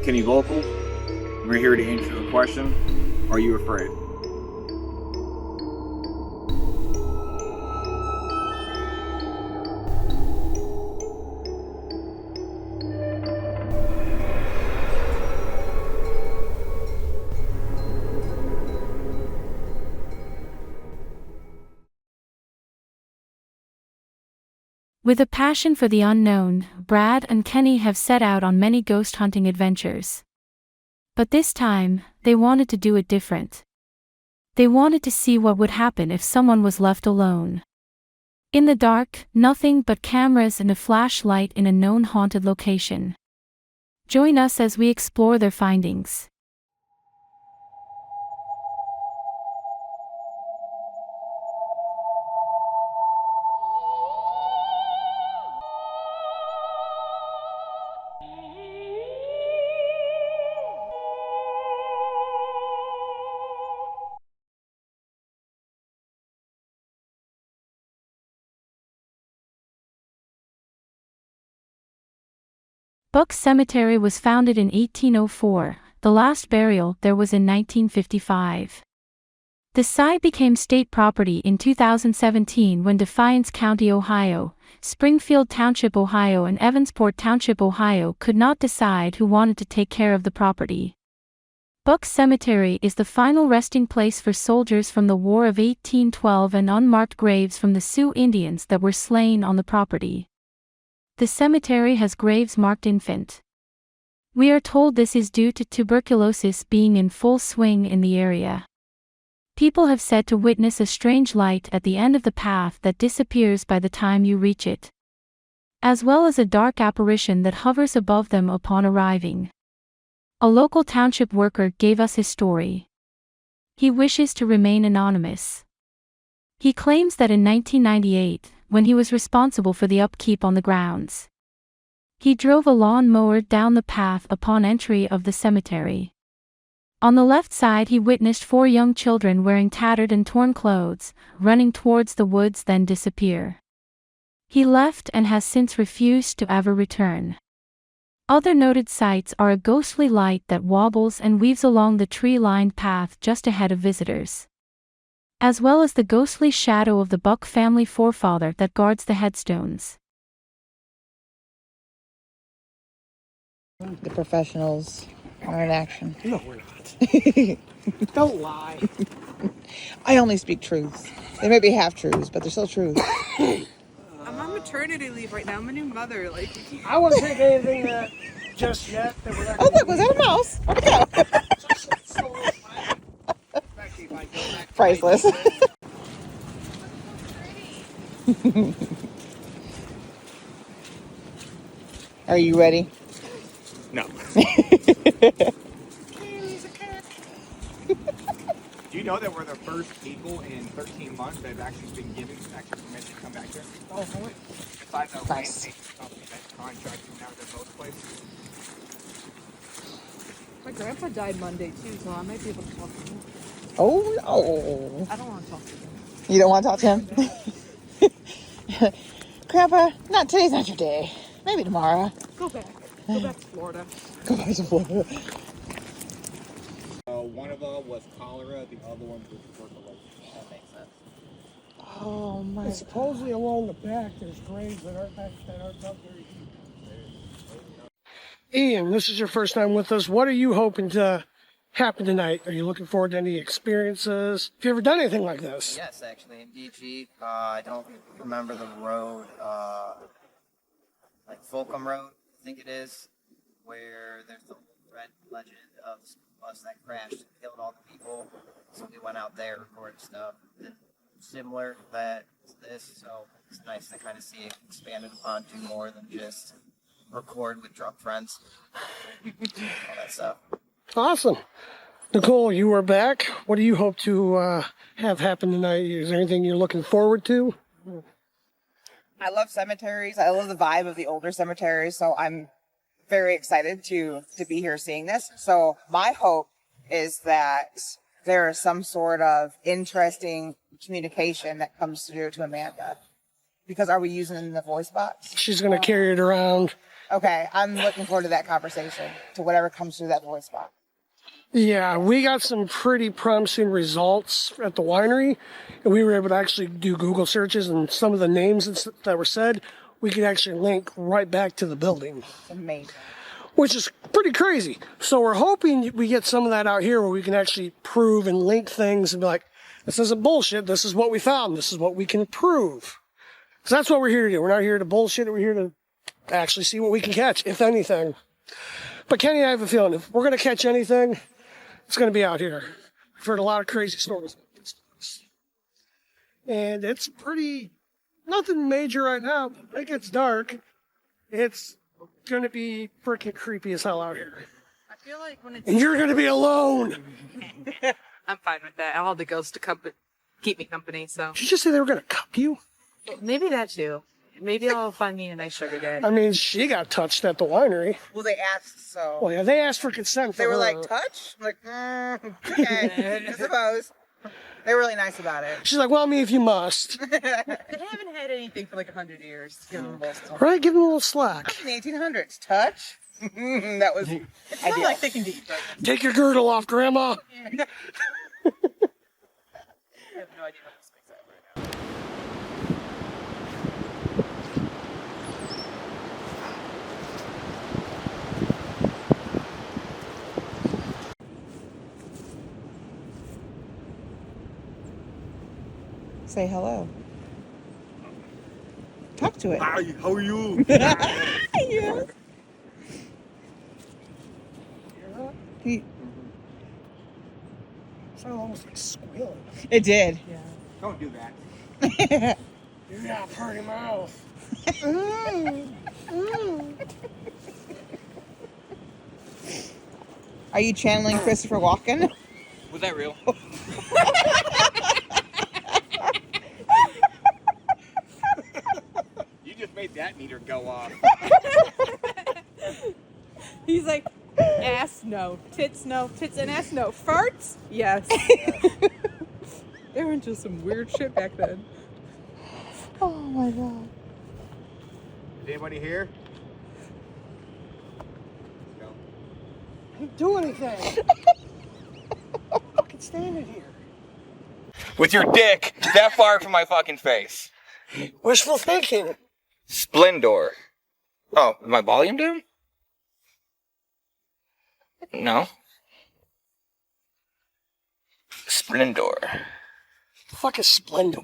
Kenny Vocal. We're here to answer the question, are you afraid? With a passion for the unknown, Brad and Kenny have set out on many ghost hunting adventures. But this time, they wanted to do it different. They wanted to see what would happen if someone was left alone. In the dark, nothing but cameras and a flashlight in a known haunted location. Join us as we explore their findings. Buck Cemetery was founded in 1804, the last burial there was in 1955. The site became state property in 2017 when Defiance County, Ohio, Springfield Township, Ohio and Evansport Township, Ohio could not decide who wanted to take care of the property. Buck Cemetery is the final resting place for soldiers from the War of 1812 and unmarked graves from the Sioux Indians that were slain on the property. The cemetery has graves marked infant. We are told this is due to tuberculosis being in full swing in the area. People have said to witness a strange light at the end of the path that disappears by the time you reach it, as well as a dark apparition that hovers above them upon arriving. A local township worker gave us his story. He wishes to remain anonymous. He claims that in 1998, when he was responsible for the upkeep on the grounds, he drove a lawn mower down the path upon entry of the cemetery. On the left side he witnessed 4 young children wearing tattered and torn clothes, running towards the woods then disappear. He left and has since refused to ever return. Other noted sights are a ghostly light that wobbles and weaves along the tree-lined path just ahead of visitors, as well as the ghostly shadow of the Buck family forefather that guards the headstones. The professionals are in action. No, we're not. Don't lie. I only speak truths. They may be half truths, but they're still truths. I'm on maternity leave right now. I'm a new mother. Like, I wouldn't take anything just yet. That we're not Oh, look, was that a mouse? Where'd it go? Priceless. Are you ready? No. Do you know that we're the first people in 13 months that have actually been given permission to come back here? Oh, no way. Besides our Nice. landscape company that's contracting now to both places. my grandpa died Monday too, so I might be able to talk to him. Oh, no. I don't want to talk to him. You don't want to talk to him? Grandpa, today's not your day. Maybe tomorrow. Go back. Go back to Florida. Go back to Florida. One of them was cholera, the other one was tuberculosis. That makes sense. Oh, my And supposedly along the back, there's graves that aren't dug very deep. Ian, this is your first time with us. What are you hoping to happen tonight? Are you looking forward to any experiences? Have you ever done anything like this? Yes, actually, in DG. I don't remember the road, like Fulcum Road, I think it is, where there's the red legend of the bus that crashed and killed all the people. So we went out there, recorded stuff, and similar to that to this. So It's nice to kind of see it expanded upon to more than just record with drunk friends. All that stuff. Awesome. Nicole, you are back. What do you hope to have happen tonight? Is there anything you're looking forward to? I love cemeteries. I love the vibe of the older cemeteries, so I'm very excited to be here seeing this. So my hope is that there is some sort of interesting communication that comes through to Amanda. Because are we using the voice box? She's going to carry it around. Okay, I'm looking forward to that conversation, to whatever comes through that voice box. Yeah, we got some pretty promising results at the winery, and we were able to actually do Google searches, and some of the names that were said, we could actually link right back to the building. Amazing. Which is pretty crazy. So we're hoping we get some of that out here where we can actually prove and link things and be like, this isn't bullshit, this is what we found, this is what we can prove. So that's what we're here to do. We're not here to bullshit it, we're here to actually see what we can catch, if anything. But Kenny, I have a feeling if we're going to catch anything, it's going to be out here. I've heard a lot of crazy stories about this place. And it's pretty, nothing major right now. But it gets dark. It's going to be freaking creepy as hell out here. I feel like when it's... And you're going to be alone. I'm fine with that. All the ghosts to come keep me company, so... Did you just say they were going to cup you? Maybe that too. Maybe I'll find me a nice sugar daddy. I mean, she got touched at the winery. Well, they asked, so... Well, yeah, they asked for consent for They were her. like, touch? I'm like, okay, I suppose. They were really nice about it. She's like, well, me if you must. They haven't had anything for like 100 years. Give them both. Right? Give them a little slack. In the 1800s, touch? That was... It's not like they can deep, right? Take your girdle off, Grandma. I have no idea how this makes out right now. Say hello. Talk to it. Hi, how are you? Yeah. He, Sounded almost like squealing. it did. Don't do that. You got a pretty mouth. Are you channeling Christopher Walken? Was that real? You just made that meter go off. He's like, ass no, tits and ass no, farts yes. They were into some weird shit back then. Oh my god. Is anybody here? No. I didn't do anything. I'm fucking standing here. With your dick that far from my fucking face. Wishful thinking. Splendor. Oh, is my volume down? No. Splendor. The fuck is Splendor?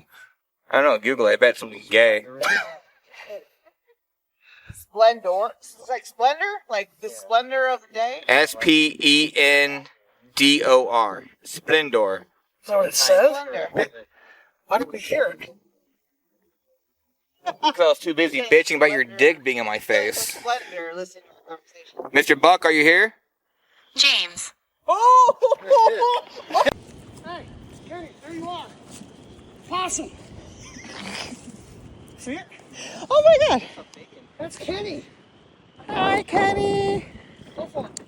I don't know, Google it. I bet it's something gay. Splendor. It's like splendor? Like the splendor of the day? Spendor. Splendor. Is that what it says? Splendor. Why did we hear it? Because I was too busy bitching about your dick being in my face. Splendor. Listen to the conversation. Mr. Buck, are you here? James. Oh! Hey, Kenny, there you are. Possum. See it? Oh my god. That's Kenny. Hi, Kenny. Go for it.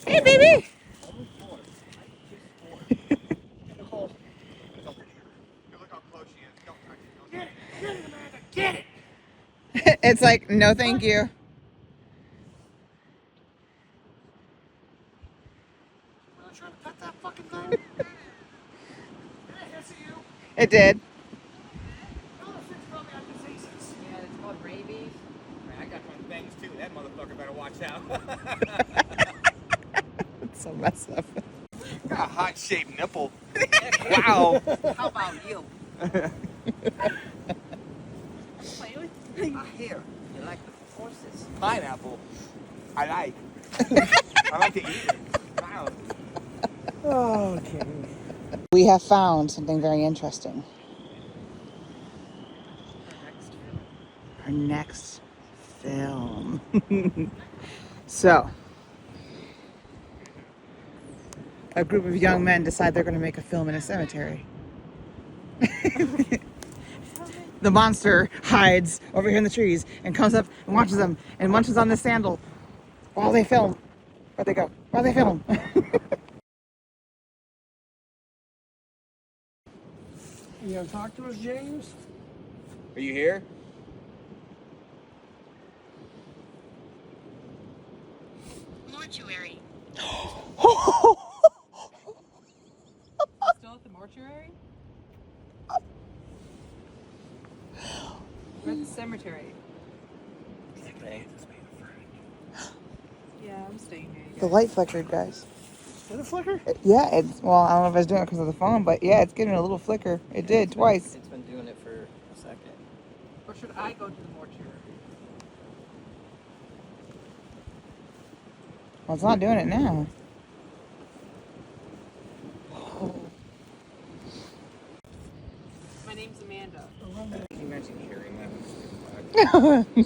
Hey, baby. Nicole. Look how close she is. Don't touch it. Get it. Get it, Amanda. Get it. It's like, no thank you. I'm not trying to pet that fucking thing. Did it hiss at you? It did. Other things probably have diseases. Yeah, it's called rabies. I got some things too. That motherfucker better watch out. It's so messed up. Got a hot shaped nipple. Wow. How about you? I hear you like the horses. Pineapple. I like. I like to eat it. Wow. Okay. We have found something very interesting. our next film. So, a group of young men decide they're going to make a film in a cemetery. The monster hides over here in the trees and comes up and watches them and munches on the sandal while they film. Where'd they go? While they film. You gonna talk to us, James? Are you here? Mortuary. Still at the mortuary? We're at the cemetery. Yeah, I'm staying here. The light flickered, guys. Did it flicker? Yeah, it's, well, I don't know if I was doing it because of the phone, but yeah, it's getting a little flicker. It did twice. It's been doing it for a second. Or should I go to the mortuary? Well, it's not doing it now. My name's Amanda. Can you imagine hearing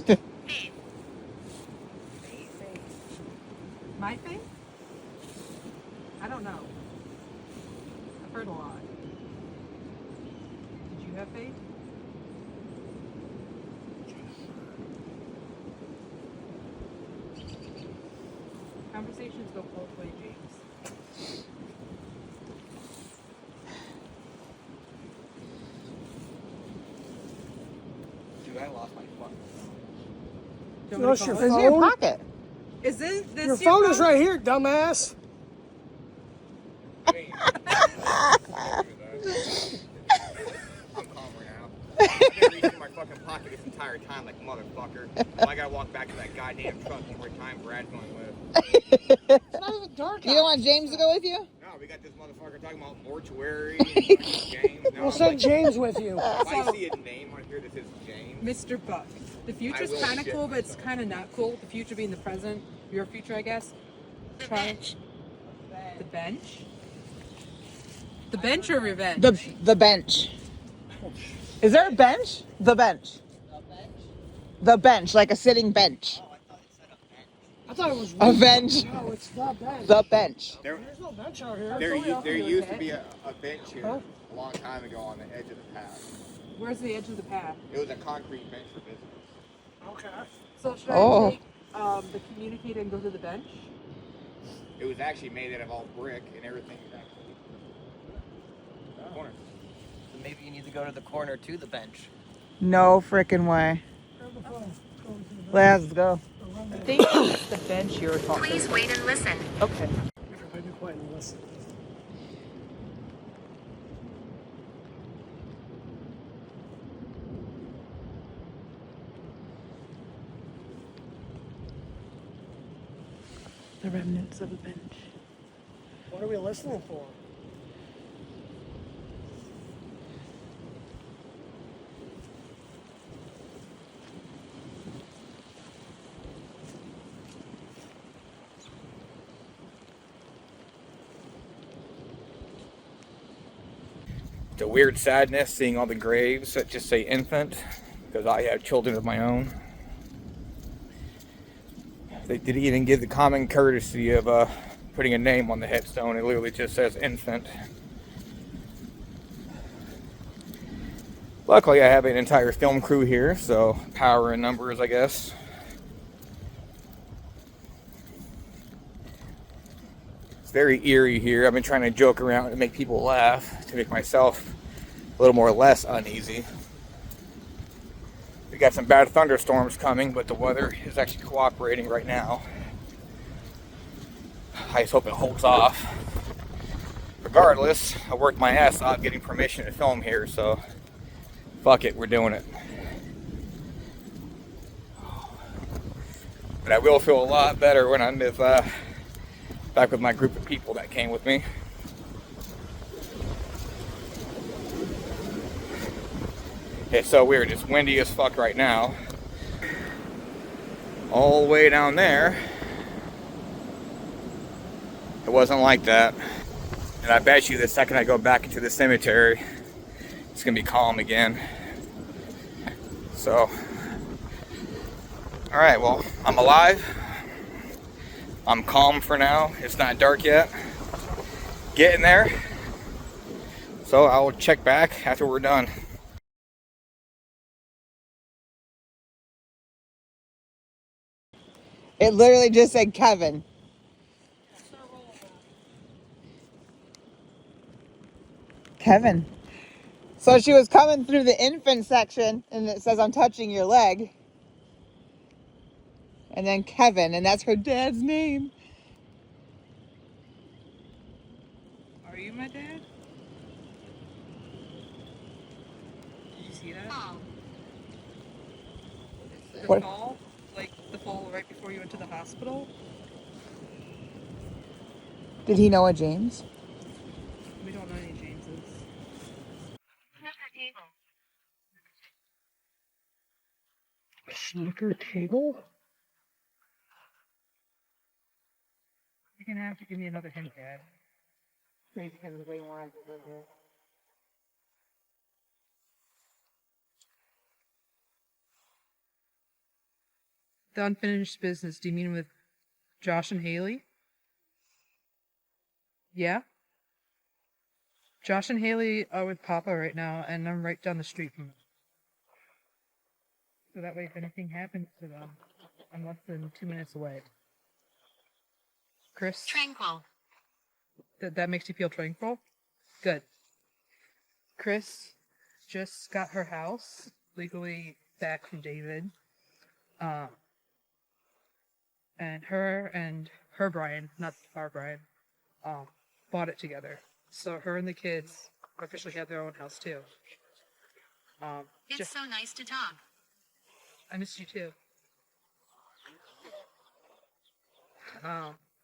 that? My thing? I don't know. I've heard a lot. Did you have faith? Conversations go both ways, James. Dude, I lost my fucking Do you want Lost me to your call It's it? in your phone? pocket. Is this Your phone is right here, dumbass. phone. I'm calmer now. I've been reaching my fucking pocket this entire time like motherfucker. I gotta walk back to that goddamn truck and where time Brad's going with. It's not even dark You out. don't want James to go with you? No, we got this motherfucker talking about mortuary and fucking James. Now We'll I'm send like, James with you. if I see a name on here that says James, Mr. Buck. The future's I will kind of shit cool, but it's myself. kind of not cool. The future being the present. Your future, I guess. The bench. The bench? The bench or revenge? The bench. Is there a bench? The bench. The bench, like a sitting bench. I thought it was A bench. No, it's the bench. The bench. there, There's no bench out here. there used to be a bench here a long time ago on the edge of the path. Where's the edge of the path? It was a concrete bench for business. Okay. So should Oh. I take the communicator and go to the bench? It was actually made out of all brick and everything is actually corner. So maybe you need to go to the corner to the bench. No frickin' way. Let's go. I think it's the bench you were talking about. Please wait and listen. Okay. Everybody be quiet and listen. The remnants of a bench. What are we listening for? It's a weird sadness seeing all the graves that just say infant, because I have children of my own. They didn't even give the common courtesy of putting a name on the headstone. It literally just says infant. Luckily, I have an entire film crew here, so power in numbers, I guess. It's very eerie here. I've been trying to joke around and make people laugh to make myself a little more less uneasy. We got some bad thunderstorms coming, but the weather is actually cooperating right now. I just hope it holds off. Regardless, I worked my ass off getting permission to film here, so fuck it, we're doing it. But I will feel a lot better when I'm back with my group of people that came with me. It's so weird, it's windy as fuck right now. All the way down there, it wasn't like that. And I bet you the second I go back into the cemetery, it's gonna be calm again. So, Alright, well, I'm alive. I'm calm for now. It's not dark yet. Getting there. So I will check back after we're done. It literally just said Kevin. Kevin. So she was coming through the infant section and it says, I'm touching your leg. And then Kevin, and that's her dad's name. Are you my dad? Did you see that? The What? fall? Like the fall right before you went to the hospital? Did he know a James? We don't know any Jameses. Snooker table? You're gonna have to give me another hint, Dad. Maybe because it's way more. The unfinished business. Do you mean with Josh and Haley? Yeah? Josh and Haley are with Papa right now, and I'm right down the street from them. So that way, if anything happens to them, I'm less than 2 minutes away. Chris? Tranquil. That makes you feel tranquil? Good. Chris just got her house legally back from David. And her Brian, not our Brian, bought it together. So her and the kids officially have their own house too. It's so nice to talk. I missed you too.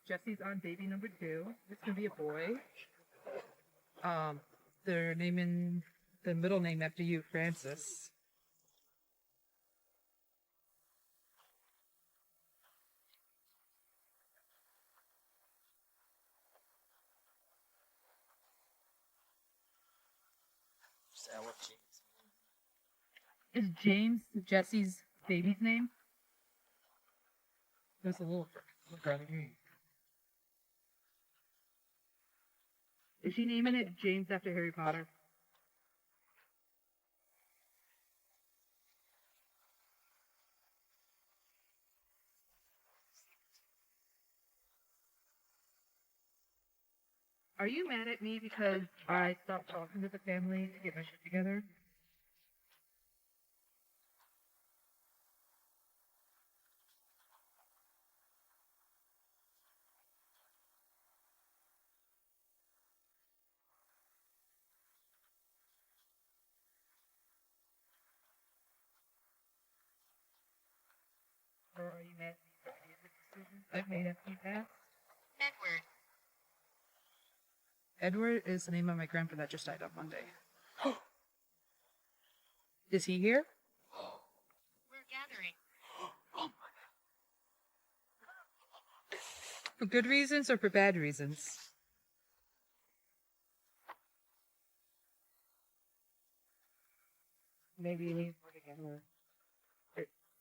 Jesse's on baby number 2. It's gonna be a boy. They're naming the middle name after you, Francis. Is James Jesse's baby's name? There's a little girl. Is she naming it James after Harry Potter? Are you mad at me because I stopped talking to the family to get my shit together? Or are you mad at me for any of the decisions I've made after you passed? Edward. Edward is the name of my grandpa that just died on Monday. Is he here? We're gathering. For good reasons or for bad reasons? Maybe you need more together.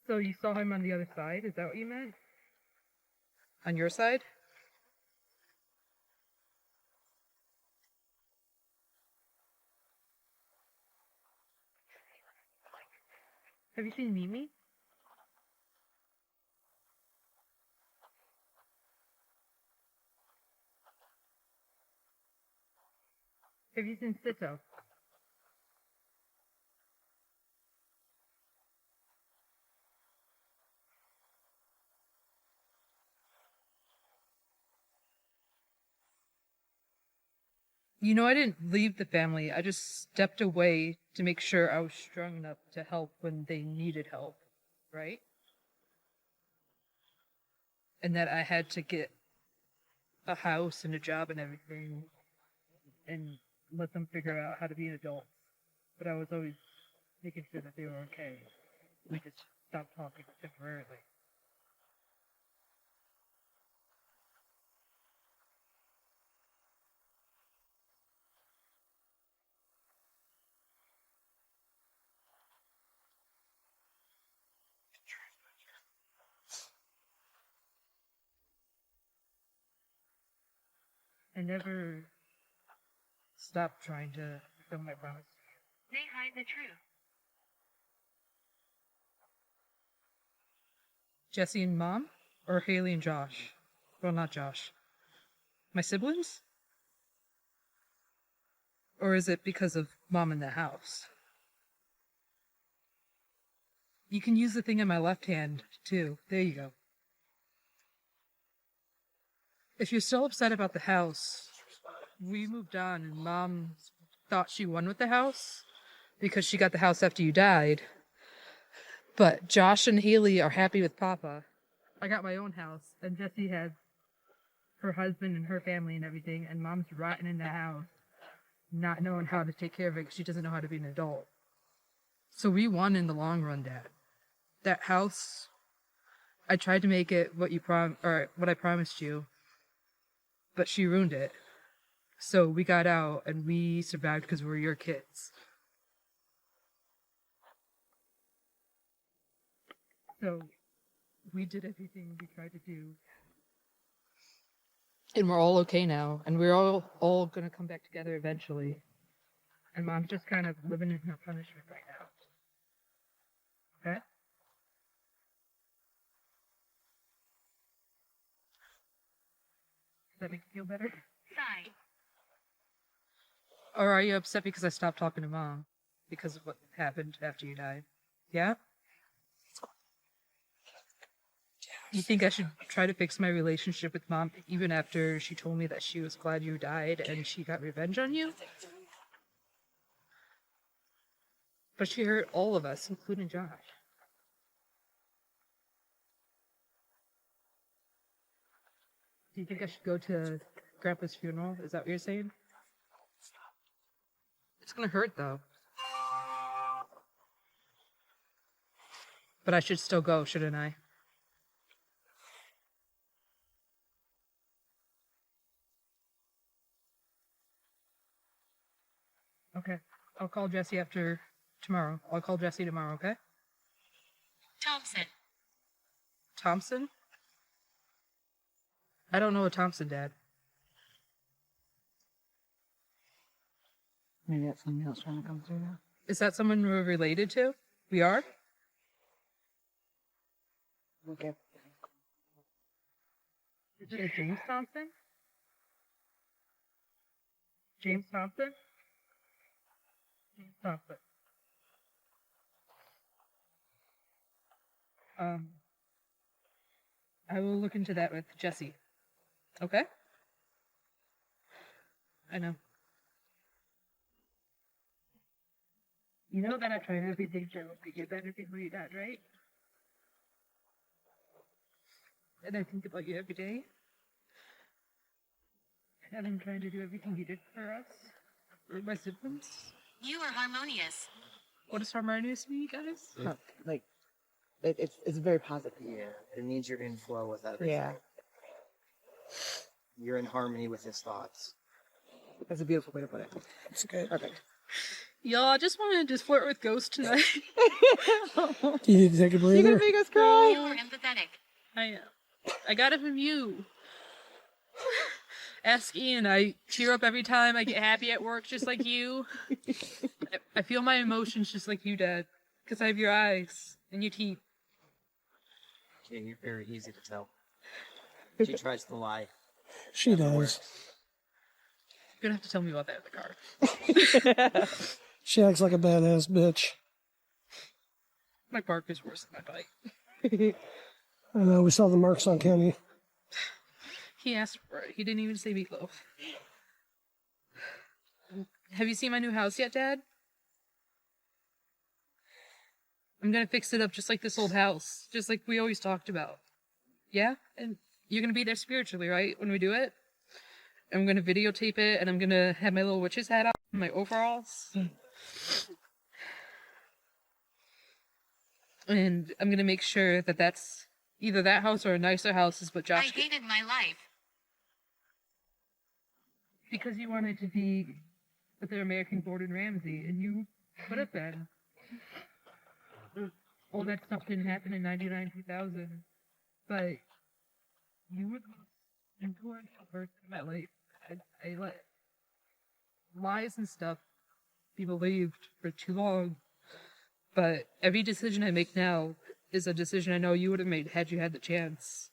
So you saw him on the other side? Is that what you meant? On your side? Have you seen Mimi? Have you seen Sito? You know, I didn't leave the family. I just stepped away to make sure I was strong enough to help when they needed help, right? And that I had to get a house and a job and everything and let them figure out how to be an adult. But I was always making sure that they were okay. We just stopped talking temporarily. I never stopped trying to fulfill my promise. They hide the truth. Jesse and Mom? Or Haley and Josh? Well, not Josh. My siblings? Or is it because of Mom in the house? You can use the thing in my left hand, too. There you go. If you're still upset about the house, we moved on and Mom thought she won with the house because she got the house after you died. But Josh and Haley are happy with Papa. I got my own house, and Jessie has her husband and her family and everything, and Mom's rotting in the house, not knowing how to take care of it because she doesn't know how to be an adult. So we won in the long run, Dad. That house, I tried to make it what what I promised you, but she ruined it. So we got out and we survived because we're your kids. So we did everything we tried to do. And we're all okay now, and we're all gonna come back together eventually. And Mom's just kind of living in her punishment right now. Okay? Does that make you feel better? Sigh. Or are you upset because I stopped talking to Mom? Because of what happened after you died? Yeah? You think I should try to fix my relationship with Mom even after she told me that she was glad you died and she got revenge on you? But she hurt all of us, including Josh. Do you think I should go to Grandpa's funeral? Is that what you're saying? It's gonna hurt though. But I should still go, shouldn't I? Okay. I'll call Jesse after tomorrow. I'll call Jesse tomorrow, okay? Thompson. Thompson? I don't know a Thompson, Dad. Maybe that's something else trying to come through now. Is that someone we're related to? We are? Okay. Is it James Thompson? James Thompson? James Thompson. I will look into that with Jesse. Okay? I know. You know that I tried everything to get better before you died, right? And I think about you every day. And I'm trying to do everything you did for us. For my siblings. You are harmonious. What does harmonious mean, guys? Huh, like, it's very positive. Yeah, it means you're in flow with others. Yeah, You're in harmony with his thoughts. that's a beautiful way to put it. It's okay. Perfect. Y'all, I just wanted to flirt with Ghost tonight. Do you need to take a You breather? gonna make us cry? You are empathetic. I am. I got it from you. Ask Ian. I cheer up every time I get happy at work, just like you. I feel my emotions just like you, Dad. Because I have your eyes and your teeth. Yeah, you're very easy to tell. She tries to lie. She does. You're gonna have to tell me about that in the car. She acts like a badass bitch. My bark is worse than my bite. I know, we saw the marks on Kenny. He asked for it. He didn't even say meatloaf. Have you seen my new house yet, Dad? I'm gonna fix it up just like this old house. Just like we always talked about. Yeah? And you're gonna be there spiritually, right? When we do it? I'm gonna videotape it and I'm gonna have my little witch's hat on, my overalls. And I'm gonna make sure that that's either that house or a nicer house is what I Josh hated my life. because you wanted to be with the American Gordon Ramsay, and you could have been. All that stuff didn't happen in 99, 2000, but you were the most influential person in my life. lies and stuff be believed for too long. But every decision I make now is a decision I know you would have made had you had the chance.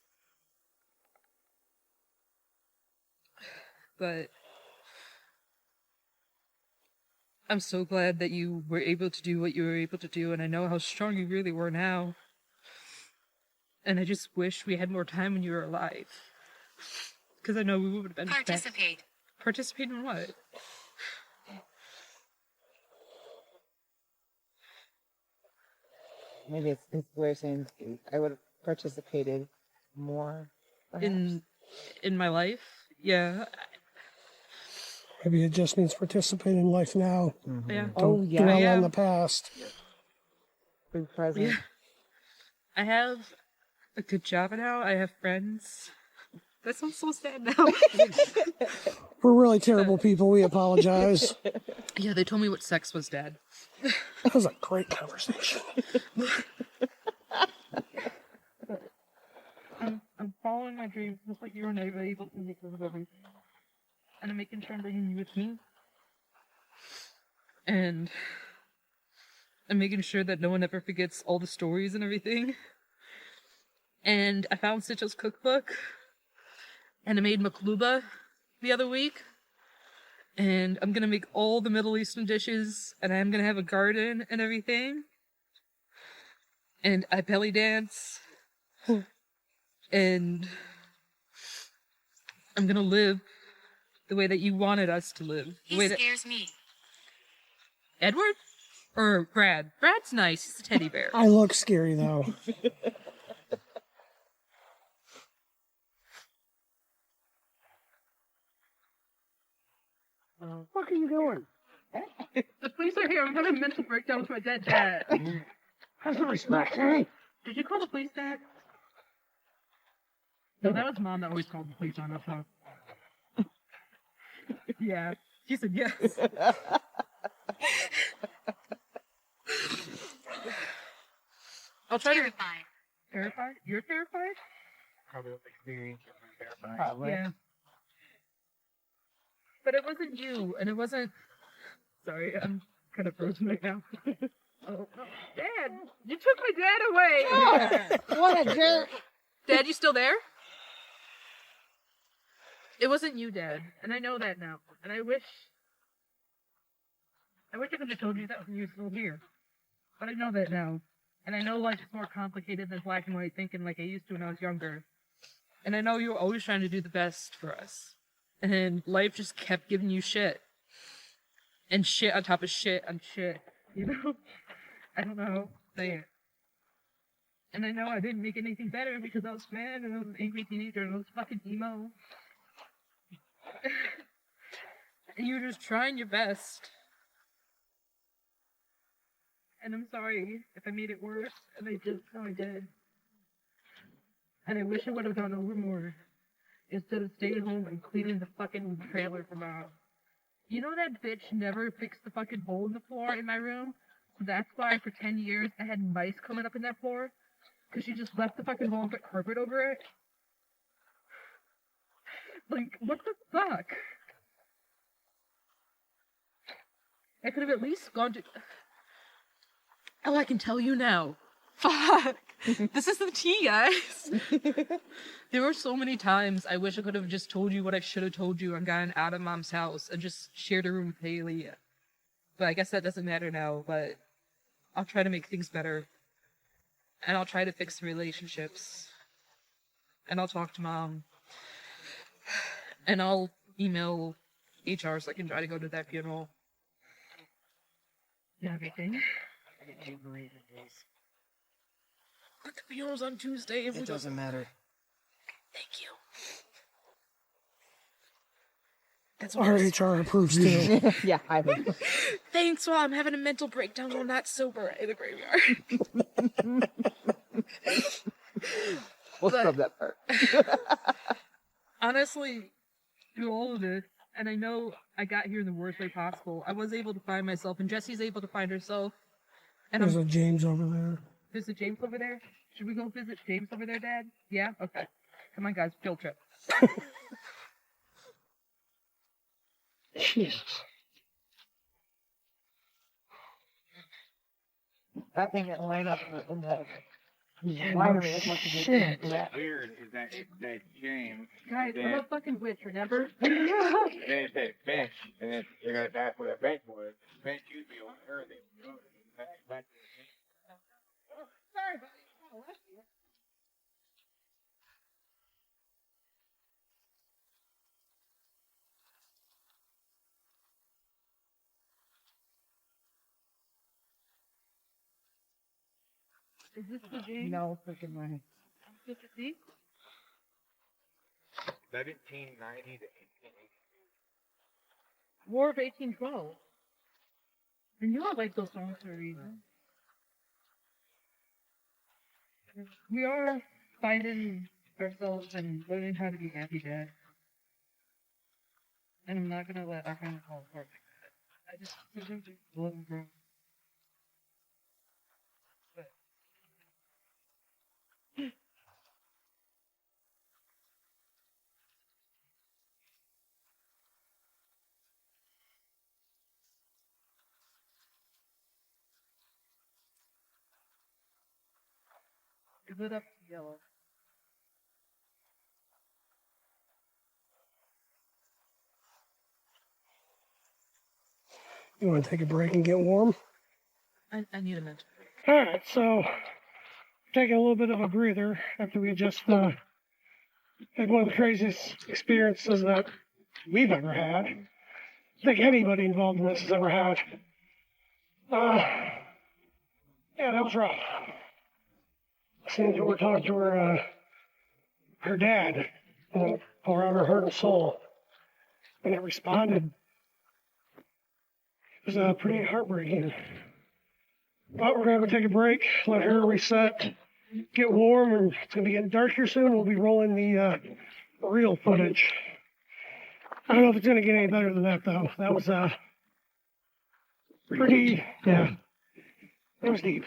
But I'm so glad that you were able to do what you were able to do, and I know how strong you really were now. And I just wish we had more time when you were alive. Because I know we would have been... Participate. Participate in what? Maybe it's we're saying I would have participated more. Perhaps. In my life? Yeah. Maybe it just means participate in life now. Yeah. Oh, Don't yeah. dwell Yeah. on the past. Be present. Yeah. I have a good job now. I have friends. That sounds so sad now. We're really terrible people. We apologize. Yeah, they told me what sex was, Dad. That was a great conversation. I'm following my dreams just like you were never able to make of everything. And I'm making sure I'm bringing you with me. And I'm making sure that no one ever forgets all the stories and everything. And I found Sitchell's cookbook. And I made makluba the other week. And I'm gonna make all the Middle Eastern dishes. And I'm gonna have a garden and everything. And I belly dance. And I'm gonna live the way that you wanted us to live. He scares me. Edward? Or Brad? Brad's nice. He's a teddy bear. I look scary, though. What are you doing? The police are here. I'm having a mental breakdown with my dead dad. Have some respect, hey? Did you call the police, Dad? No, that was Mom that always called the police on us, huh? Yeah. She said yes. I'll try to... Terrified? You're terrified? Probably with experience of terrifying. Probably. Yeah. But it wasn't you, and it wasn't... Sorry, I'm kind of frozen right now. Oh, Dad! You took my dad away! What a jerk! Dad, you still there? It wasn't you, Dad, and I know that now. And I wish I could have told you that when you were still here. But I know that now. And I know life is more complicated than black and white thinking like I used to when I was younger. And I know you were always trying to do the best for us. And life just kept giving you shit. And shit on top of shit on shit. You know? I don't know how to say it. And I know I didn't make anything better because I was mad and I was an angry teenager and I was fucking emo. And you were just trying your best. And I'm sorry if I made it worse, and I just know I did. And I wish I would have gone over more instead of staying home and cleaning the fucking trailer for Mom. You know that bitch never fixed the fucking hole in the floor in my room? So that's why for 10 years I had mice coming up in that floor. Because she just left the fucking hole and put carpet over it. Like, what the fuck? I could have at least gone to... Oh, I can tell you now. Fuck! This is the tea, guys! There were so many times I wish I could have just told you what I should have told you and gotten out of Mom's house and just shared a room with Haley. But I guess that doesn't matter now, but I'll try to make things better. And I'll try to fix the relationships. And I'll talk to Mom. And I'll email HR so I can try to go to that funeral. And everything. I do believe it is. But the funeral's on Tuesday. If It doesn't matter. Thank you. That's what Our I was- HR approves too. Yeah, I would. Thanks while I'm having a mental breakdown while not sober in the graveyard. We'll But- scrub that part. Honestly, through all of this, and I know I got here in the worst way possible, I was able to find myself, and Jessie's able to find herself. And There's a James over there. There's a James over there? Should we go visit James over there, Dad? Yeah? Okay. Come on, guys. Field trip. Jesus. That thing didn't light up in the winery as much as it did in that. Weird is that James. Guys, I'm a fucking witch, remember? Then it said bench, and then you're gonna that's where that bench was. Bench used to be on earth. Sorry, buddy. Is this the James? No, freaking way. Is this the 1790 to 1880. War of 1812. And you don't like those songs for a reason. We are finding ourselves and learning how to be happy dads. And I'm not gonna let our family fall apart like that. I just love them grow. But it lit up yellow. You want to take a break and get warm? I need a minute. Alright, so taking a little bit of a breather after we just had one of the craziest experiences that we've ever had. I think anybody involved in this has ever had. Yeah, that was rough. Seems that we're talking to her dad, pour out her heart and soul, and it responded. It was pretty heartbreaking. But we're gonna go take a break, let her reset, get warm, and it's gonna be getting dark here soon. We'll be rolling the real footage. I don't know if it's gonna get any better than that though. That was pretty, yeah, it was deep.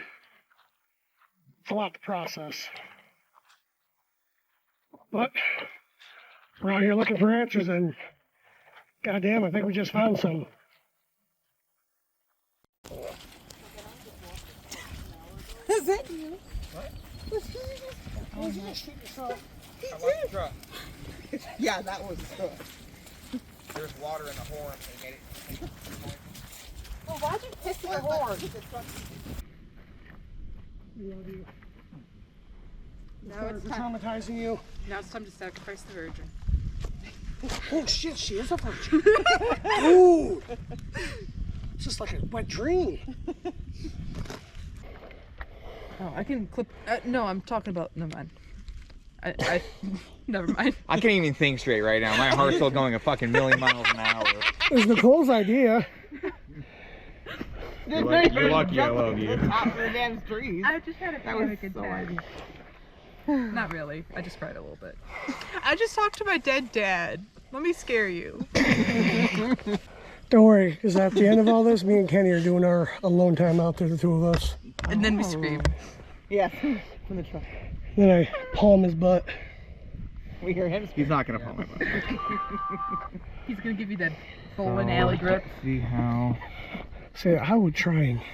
It's a lot to process. But we're out here looking for answers, and goddamn, I think we just found some. Is that you? What? Was you just shoot yourself? I watched the truck. Yeah, that was good. There's water in the horn. They made it. Well, why'd you piss in the horn? Now it's Started traumatizing you. Now it's time to sacrifice the virgin. Oh shit, she is a virgin. Ooh. It's just like a wet dream. Oh, I can clip. No, I'm talking about. Never mind. I never mind. I can't even think straight right now. My heart's still going a fucking million miles an hour. It was Nicole's idea. You're lucky I love you. Top of the damn trees. I just had a panic attack. Not really. I just cried a little bit. I just talked to my dead dad. Let me scare you. Don't worry, because at the end of all this, me and Kenny are doing our alone time out there, the two of us. And then we scream. Yeah, from the truck. Then I palm his butt. We hear him. He's not gonna fall my butt. He's gonna give you that bowling alley grip. See how Say, I would try and... Do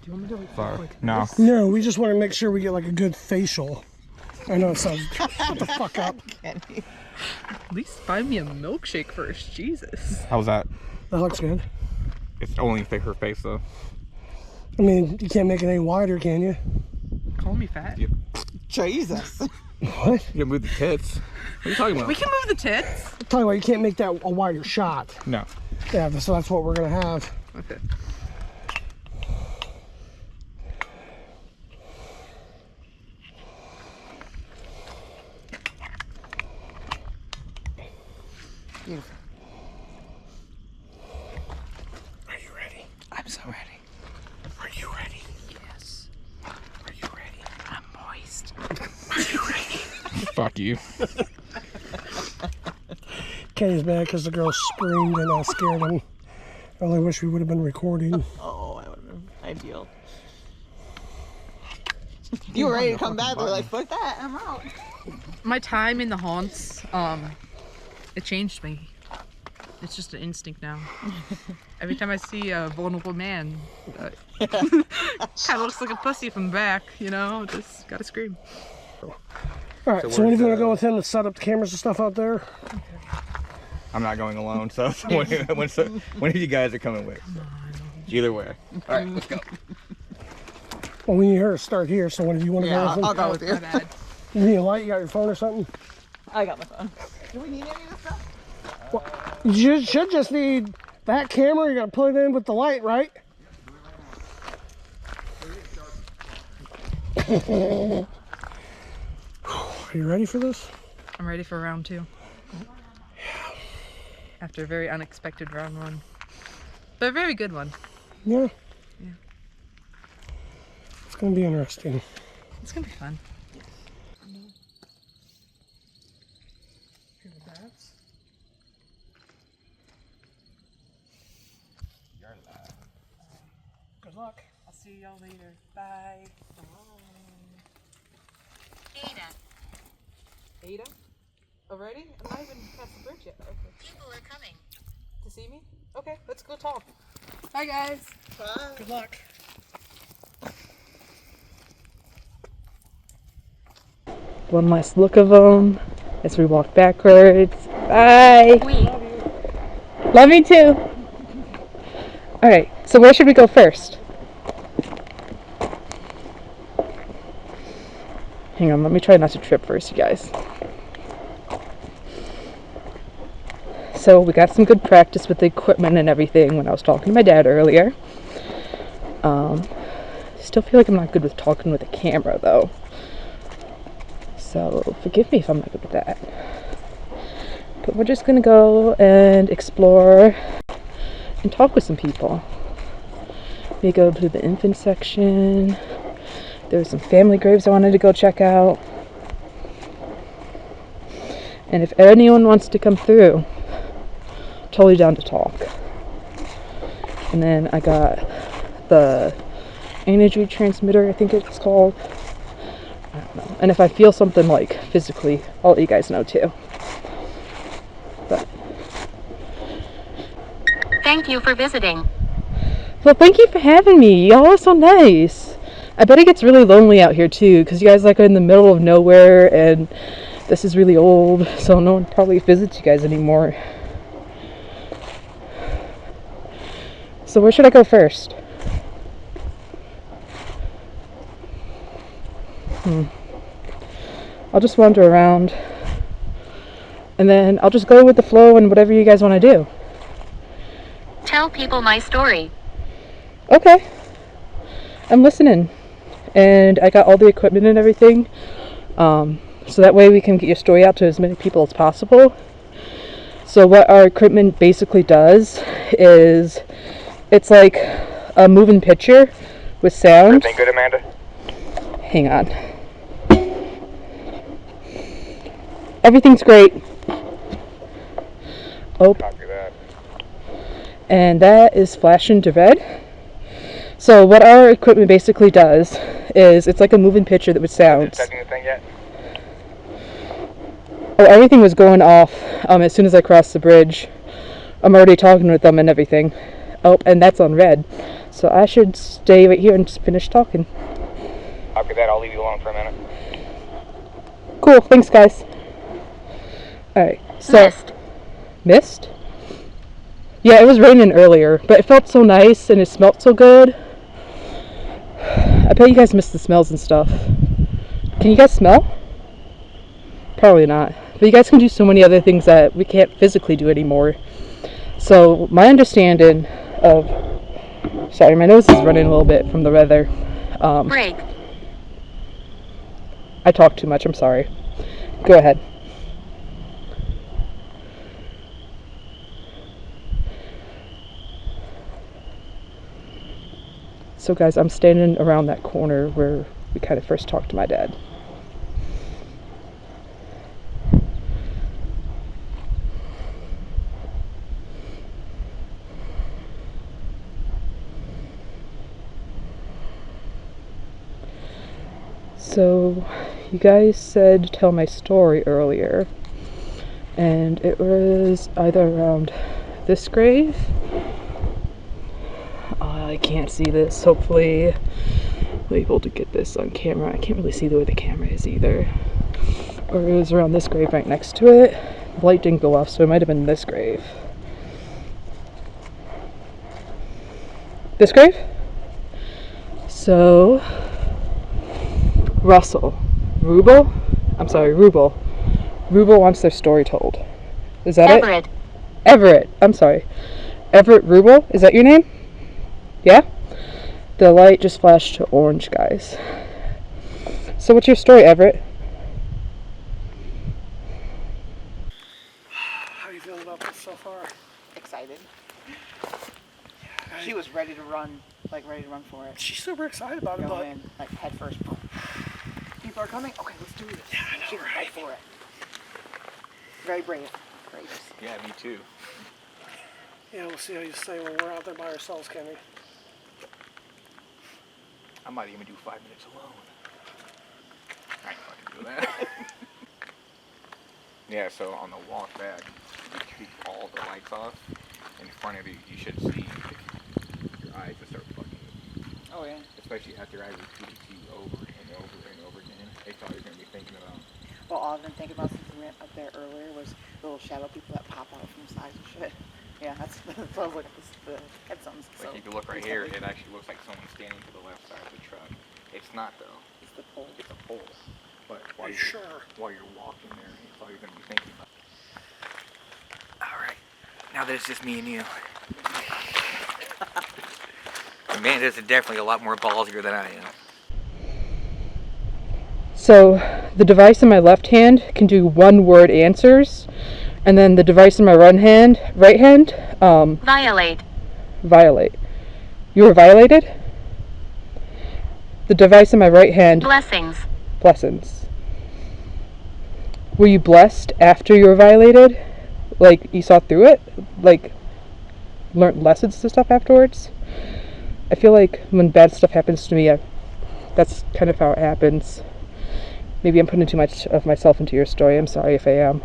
you want me to like far. like No. this? No, we just want to make sure we get like a good facial. I know it sounds... Shut the fuck up. At least find me a milkshake first. Jesus. How's that? That looks good. It's only her face though. I mean, you can't make it any wider, can you? Call me fat. Yeah. Jesus. What? You can move the tits. What are you talking about? We can move the tits. I'm talking about you can't make that a wider shot. No. Yeah, so that's what we're gonna have. Okay. Beautiful. Are you ready? I'm so ready. Are you ready? Yes. Are you ready? I'm moist. Are you ready? Fuck you. Kenny's mad because the girl screamed and I scared him. I only wish we would have been recording. Oh, that would have been ideal. You were ready to come back, they're like, fuck that, I'm out. My time in the haunts, it changed me. It's just an instinct now. Every time I see a vulnerable man, kind of looks like a pussy from the back, you know, just gotta scream. Alright, so when are you going to go with him to set up the cameras and stuff out there? I'm not going alone, so one of you guys are coming with. Either way. Alright, let's go. Well, we need her to start here, so when do you want to go with him? I'll go with you. My bad. You need a light? You got your phone or something? I got my phone. Do we need any of this stuff? Well, you should just need that camera. You got to put it in with the light, right? Are you ready for this? I'm ready for round 2. After a very unexpected round 1. But a very good one. Yeah. Yeah. It's going to be interesting. It's gonna be fun. Good luck. I'll see y'all later. Bye. Ada? Already? I'm not even past the bridge yet. Okay. People are coming. To see me? Okay, let's go talk. Bye, guys. Bye. Good luck. One last look of them as we walk backwards. Bye. Love you too. Alright, so where should we go first? Hang on, let me try not to trip first, you guys. So we got some good practice with the equipment and everything when I was talking to my dad earlier. Still feel like I'm not good with talking with a camera though. So forgive me if I'm not good with that. But we're just gonna go and explore and talk with some people. We go to the infant section. There were some family graves I wanted to go check out. And if anyone wants to come through, totally down to talk. And then I got the energy transmitter, I think it's called. I don't know. And if I feel something like physically, I'll let you guys know too. But Thank you for visiting. well, thank you for having me. Y'all are so nice. I bet it gets really lonely out here too, because you guys like are in the middle of nowhere, and this is really old, so no one probably visits you guys anymore. So where should I go first? I'll just wander around, and then I'll just go with the flow and whatever you guys want to do. Tell people my story. Okay. I'm listening. And I got all the equipment and everything. So that way we can get your story out to as many people as possible. So what our equipment basically does is it's like a moving picture with sound. Everything good, Amanda? Hang on. Everything's great. Oh. Copy that. And that is flashing to red. So what our equipment basically does is it's like a moving picture that with sounds. Checking the thing yet? Oh, everything was going off as soon as I crossed the bridge. I'm already talking with them and everything. Oh, and that's on red. So I should stay right here and just finish talking. Copy that. I'll leave you alone for a minute. Cool, thanks guys. Alright, so... Mist? Yeah, it was raining earlier, but it felt so nice and it smelled so good. I bet you guys miss the smells and stuff. Can you guys smell? Probably not. But you guys can do so many other things that we can't physically do anymore. So my understanding of... Sorry, my nose is running a little bit from the weather. Break. I talk too much, I'm sorry. Go ahead. So guys, I'm standing around that corner where we kind of first talked to my dad. So, you guys said tell my story earlier, and it was either around this grave probably can't see this. Hopefully I'm able to get this on camera. I can't really see where the camera is either. Or it was around this grave right next to it. The light didn't go off, so it might have been this grave. This grave? So, Russell. Rubel? I'm sorry, Rubel. Rubel wants their story told. Is that Everett. it? Everett. I'm sorry. Everett Rubel? Is that your name? Yeah? The light just flashed to orange, guys. So what's your story, Everett? How you feeling about this so far? Excited. She was ready to run, like ready to run for it. She's super excited about it, Go but in, like head first. People are coming. Okay, let's do this. Yeah, I know, She's right? ready for it. Very brave. Courageous. Yeah, me too. yeah, we'll see how you say when we're out there by ourselves, Kenny. I might even do 5 minutes alone. I ain't fucking do that. Yeah, so on the walk back, you keep all the lights off. In front of you, you should see your eyes just start fucking. Oh yeah. Especially after I repeat it to you over and over and over again. It's all you're going to be thinking about. Well, all I've been thinking about since we went up there earlier was little shadow people that pop out from the sides and shit. Yeah, that's what I was looking at. The headstones. Like, if you look right here, it actually looks like someone standing to the left side of the truck. It's not, though. It's the pole. It's a pole. But Are you sure? while you're walking there, it's all you're going to be thinking about. Alright. Now that it's just me and you. Amanda's definitely a lot more ballsier than I am. So the device in my left hand can do one-word answers, and then the device in my right hand, Violate. violate. You were violated? The device in my right hand, Blessings. blessings. Were you blessed after you were violated? Like, you saw through it? Like, learned lessons and stuff afterwards? I feel like when bad stuff happens to me, that's kind of how it happens. Maybe I'm putting too much of myself into your story. I'm sorry if I am.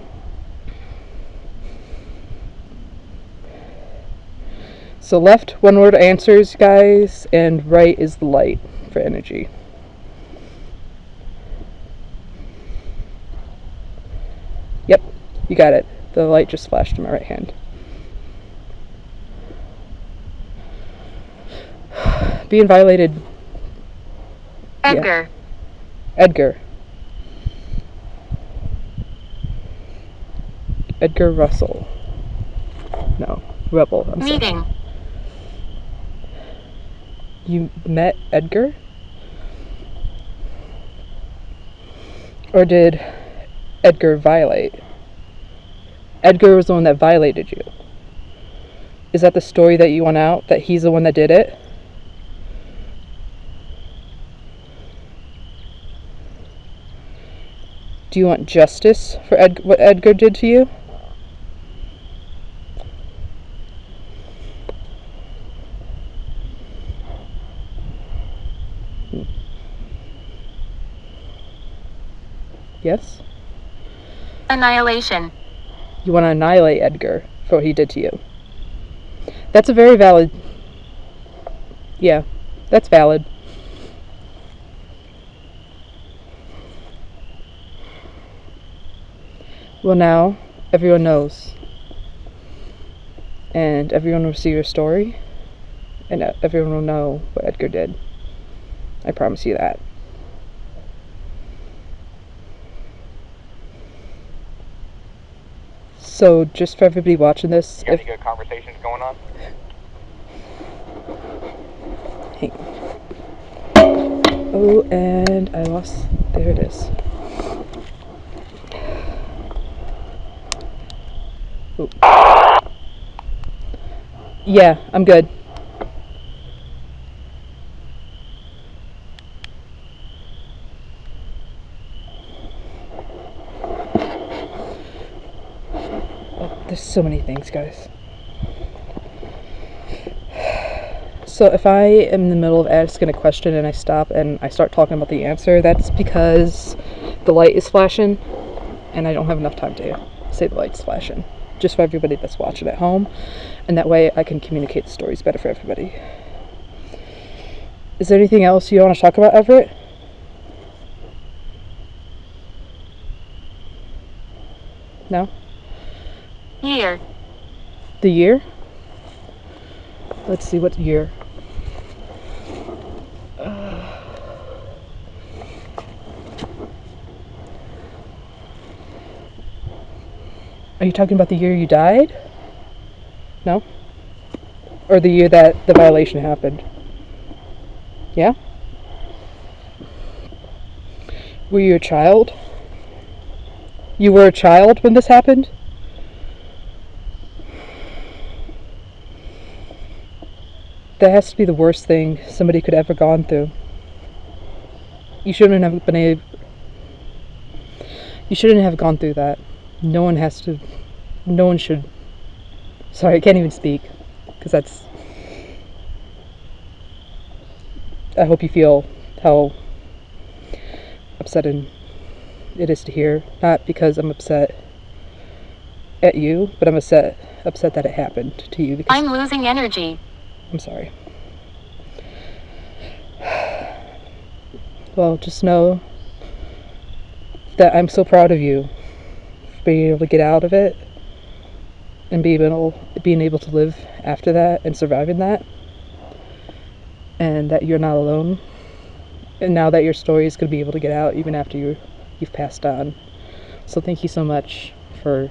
So left, one-word answers, guys, and right is the light for energy. Yep, you got it. The light just flashed in my right hand. Being violated. Edgar. Yeah. Edgar. Edgar Russell. No, Rebel. I'm sorry. Meeting. You met Edgar? Or did Edgar violate? Edgar was the one that violated you. Is that the story that you want out? That he's the one that did it? Do you want justice for what Edgar did to you? Yes? Annihilation. You want to annihilate Edgar for what he did to you. That's a very valid... Yeah, that's valid. Well, now everyone knows. And everyone will see your story. And everyone will know what Edgar did. I promise you that. So, just for everybody watching this, You got any good conversations going on? Hey. Oh, and I lost. There it is. Ooh. Yeah, I'm good. There's so many things, guys. So if I am in the middle of asking a question and I stop and I start talking about the answer, that's because the light is flashing and I don't have enough time to say the light's flashing. Just for everybody that's watching at home, and that way I can communicate the stories better for everybody. Is there anything else you want to talk about, Everett? No? Year. The year? Let's see, what year? Are you talking about the year you died? No? Or the year that the violation happened? Yeah? Were you a child? You were a child when this happened? That has to be the worst thing somebody could ever gone through. You shouldn't have been able. You shouldn't have gone through that. No one has to. No one should. Sorry, I can't even speak. Because that's. I hope you feel how upsetting it is to hear. Not because I'm upset at you, but I'm upset that it happened to you. Because I'm losing energy. I'm sorry. Well, just know that I'm so proud of you for being able to get out of it and being able to live after that and surviving that, and that you're not alone. And now that your story is going to be able to get out even after you've passed on. So thank you so much for.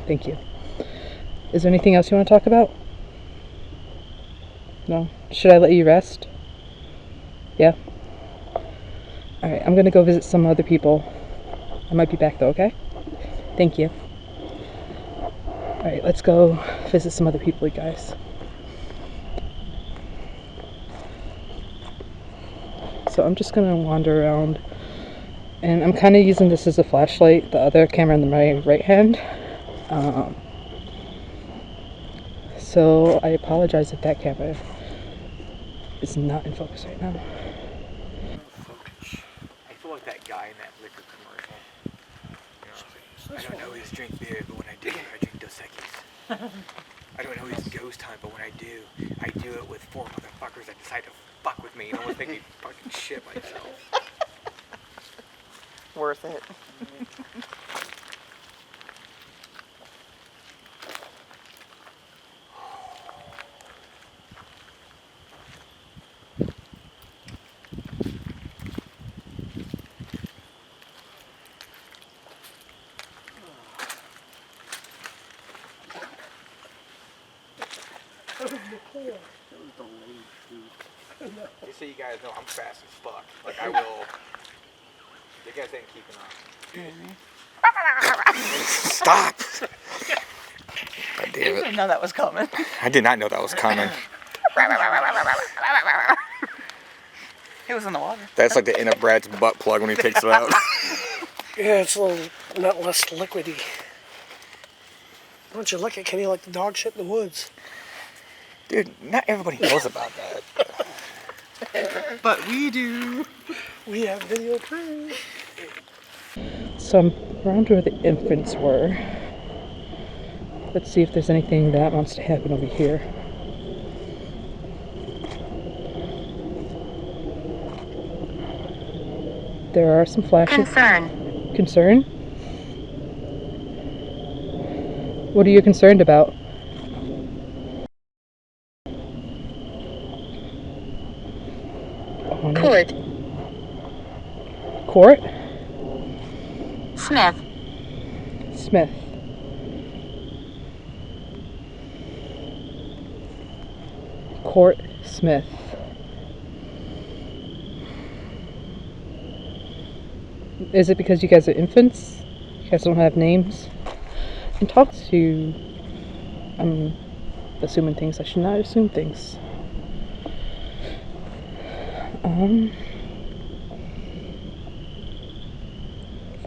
Thank you. Is there anything else you want to talk about? No? Should I let you rest? Yeah? Alright, I'm gonna go visit some other people. I might be back though, okay? Thank you. Alright, let's go visit some other people, you guys. So I'm just gonna wander around, and I'm kind of using this as a flashlight, the other camera in my right hand. So I apologize if that camera is not in focus right now. I feel like that guy in that liquor commercial. You know, I don't always drink beer, but when I do, I drink Dos Equis. I don't always ghost hunt, but when I do it with 4 motherfuckers that decide to fuck with me and almost make me fucking shit myself. Worth it. Just so you guys know, I'm fast as fuck. Like, I will. You guys ain't keeping up. Stop! God damn it. Didn't know that was coming. I did not know that was coming. It was in the water. That's like the end of Brad's butt plug when he takes it out. Yeah, it's a little not less liquidy. Why don't you lick it, Kenny, like the dog shit in the woods? Dude, not everybody knows about that. But we do. We have video proof. So I'm around where the infants were. Let's see if there's anything that wants to happen over here. There are some flashes. Concern? What are you concerned about? Court. Court? Smith. Smith. Court Smith. Is it because you guys are infants? You guys don't have names? And talk to... I'm assuming things. I should not assume things.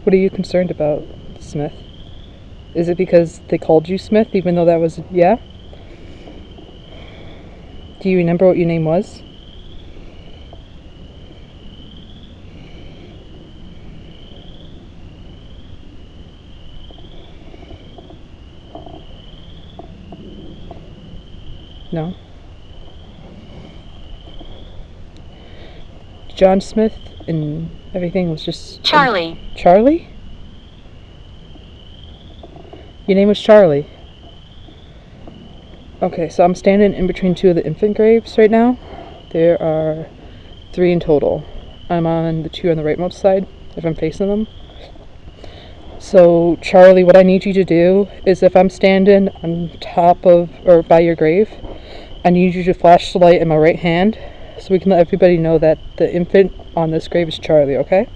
What are you concerned about, Smith? Is it because they called you Smith, even though that was... Yeah? Do you remember what your name was? No? John Smith and everything was just... Charlie. Charlie? Your name was Charlie. Okay, so I'm standing in between two of the infant graves right now. There are 3 in total. I'm on the 2 on the rightmost side, if I'm facing them. So, Charlie, what I need you to do is if I'm standing on top of, or by your grave, I need you to flash the light in my right hand so we can let everybody know that the infant on this grave is Charlie, okay?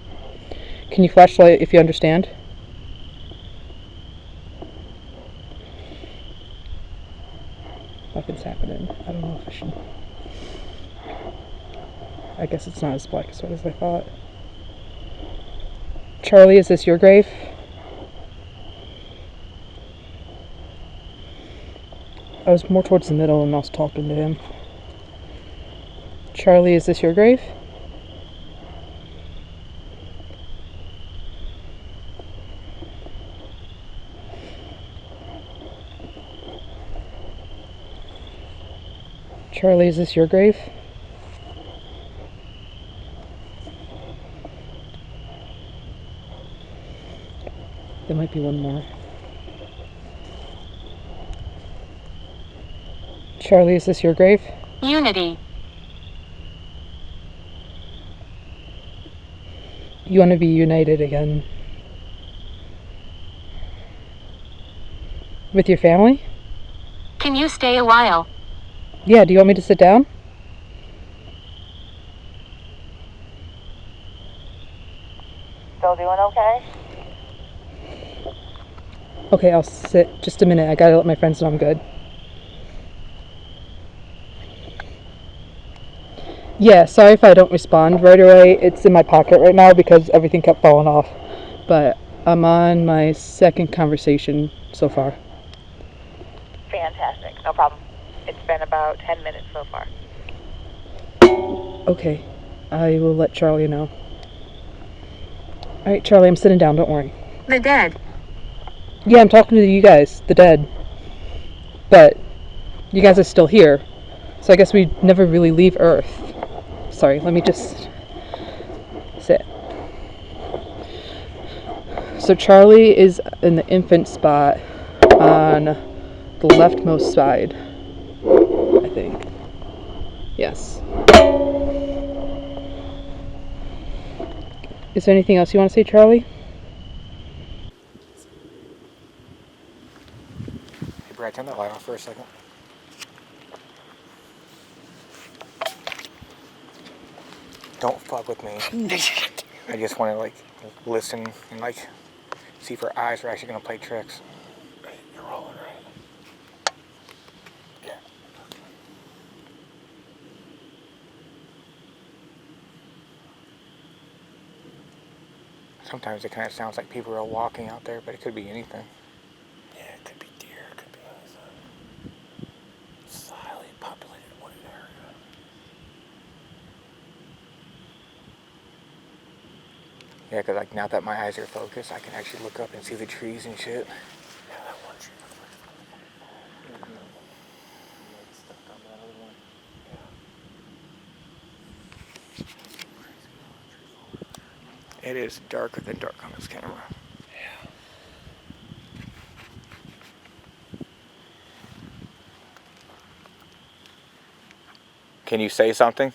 Can you flash the light if you understand? Nothing's happening. I don't know if I should... I guess it's not as black as white as I thought. Charlie, is this your grave? I was more towards the middle and I was talking to him. Charlie, is this your grave? Charlie, is this your grave? There might be one more. Charlie, is this your grave? Unity. You want to be united again. With your family? Can you stay a while? Yeah, do you want me to sit down? Still doing okay? Okay, I'll sit. Just a minute. I gotta let my friends know I'm good. Yeah, sorry if I don't respond right away. It's in my pocket right now because everything kept falling off. But I'm on my 2nd conversation so far. Fantastic. No problem. It's been about 10 minutes so far. Okay, I will let Charlie know. Alright, Charlie, I'm sitting down. Don't worry. The dead. Yeah, I'm talking to you guys, the dead. But you guys are still here. So I guess we never really leave Earth. Sorry, let me just sit. So Charlie is in the infant spot on the leftmost side, I think. Yes. Is there anything else you want to say, Charlie? Hey, Brad, turn that light off for a second. Don't fuck with me. I just want to, like, listen and, like, see if her eyes are actually going to play tricks. You're rolling, right? Yeah. Sometimes it kind of sounds like people are walking out there, but it could be anything. Yeah, it could be deer, it could be anything. It's a highly populated wooded area. Yeah, because like now that my eyes are focused, I can actually look up and see the trees and shit. Yeah, that one tree looks like stuck on that other one. Yeah. It is darker than dark on this camera. Yeah. Can you say something?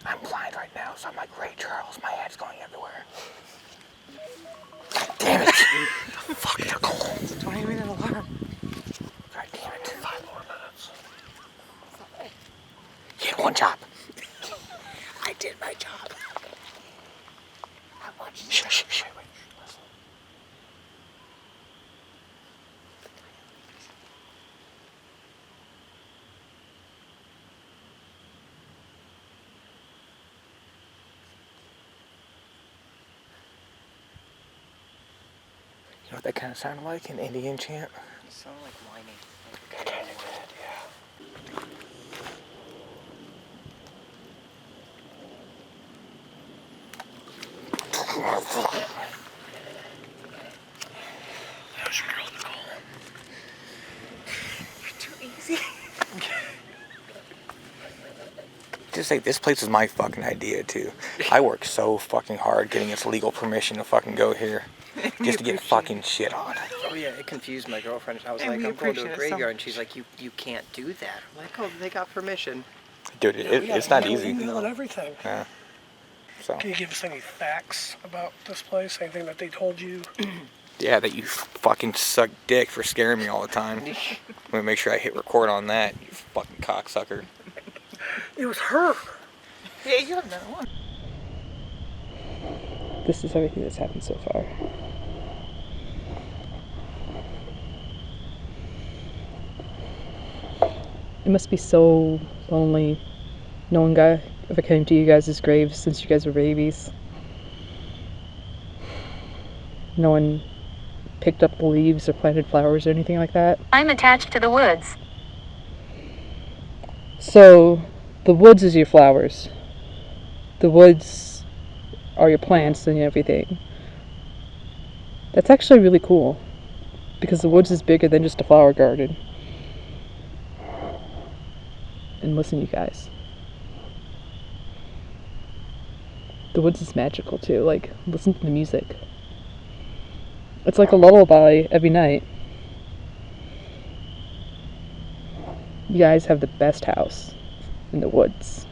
I'm blind right now, so I'm like Ray Charles. My head's going everywhere. God damn it! Fuck, they're cold. It's a 20-minute alarm. God damn it. 5 more minutes. You had one job. I did my job. I watched. Shh, wait. Listen. You know what that kind of sounded like? An Indian chant? It sounded like whining. It kind of did, yeah. to say, this place was my fucking idea, too. I worked so fucking hard getting us legal permission to fucking go here. Just to get fucking shit on. Oh yeah, it confused my girlfriend. I was And like, we I'm going to a appreciate it so graveyard, and much. she's like, you can't do that. I'm like, oh, they got permission. Dude, it's not easy. Email and everything. Yeah. So. Can you give us any facts about this place? Anything that they told you? Yeah, that you fucking suck dick for scaring me all the time. I'm gonna make sure I hit record on that, you fucking cocksucker. It was her. Yeah, you have another one. This is everything that's happened so far. It must be so lonely. No one ever came to you guys' graves since you guys were babies. No one picked up the leaves or planted flowers or anything like that. I'm attached to the woods. So, the woods is your flowers. The woods are your plants and everything. That's actually really cool. Because the woods is bigger than just a flower garden. And listen, you guys. The woods is magical too. Like, listen to the music. It's like a lullaby every night. You guys have the best house in the woods.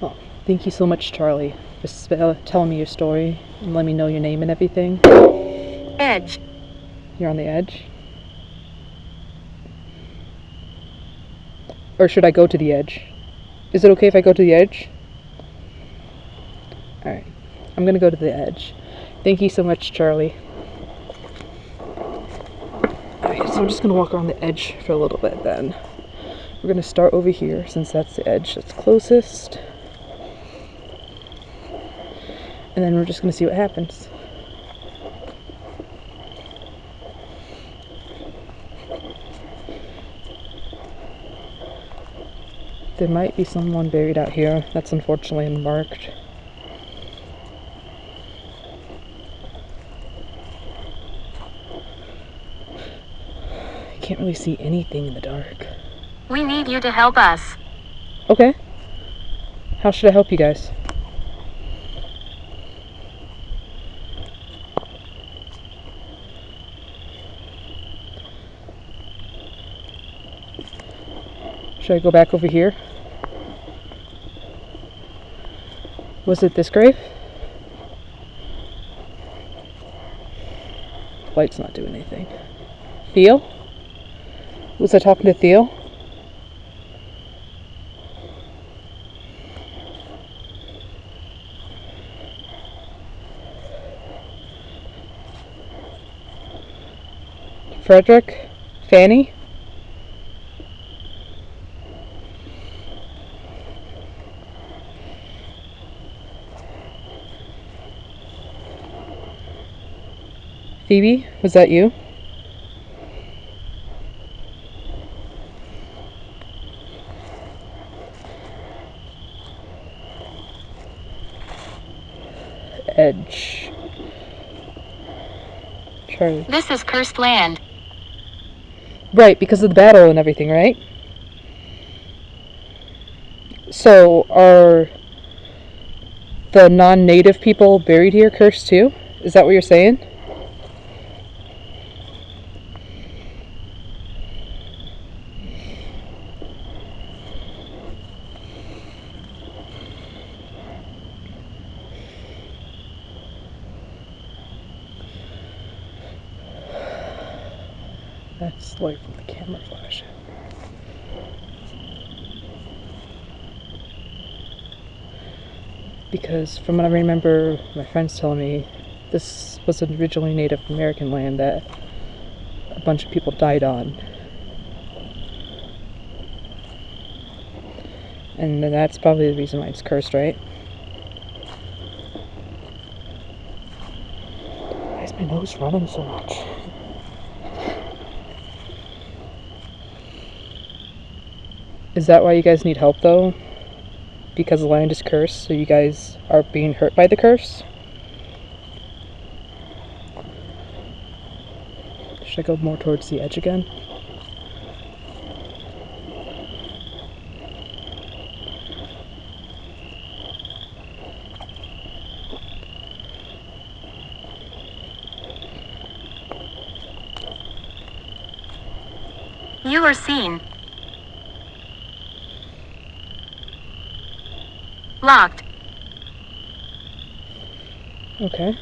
Oh, thank you so much, Charlie, for telling me your story and letting me know your name and everything. Edge. You're on the edge? Or should I go to the edge? Is it okay if I go to the edge? Alright. I'm gonna go to the edge. Thank you so much, Charlie. Alright, so I'm just gonna walk around the edge for a little bit then. We're gonna start over here since that's the edge that's closest. And then we're just gonna see what happens. There might be someone buried out here. That's unfortunately unmarked. I can't really see anything in the dark. We need you to help us. Okay. How should I help you guys? Should I go back over here? Was it this grave? Light's not doing anything. Theo? Was I talking to Theo? Frederick? Fanny? Phoebe, was that you? Edge. Charlie. This is cursed land. Right, because of the battle and everything, right? So, are the non-native people buried here cursed too? Is that what you're saying? That's light from the camera flash. Because from what I remember, my friends telling me, this was originally Native American land that a bunch of people died on. And that's probably the reason why it's cursed, right? Why is my nose running so much? Is that why you guys need help, though? because the land is cursed, so you guys are being hurt by the curse? Should I go more towards the edge again? You are seen. Locked. Okay.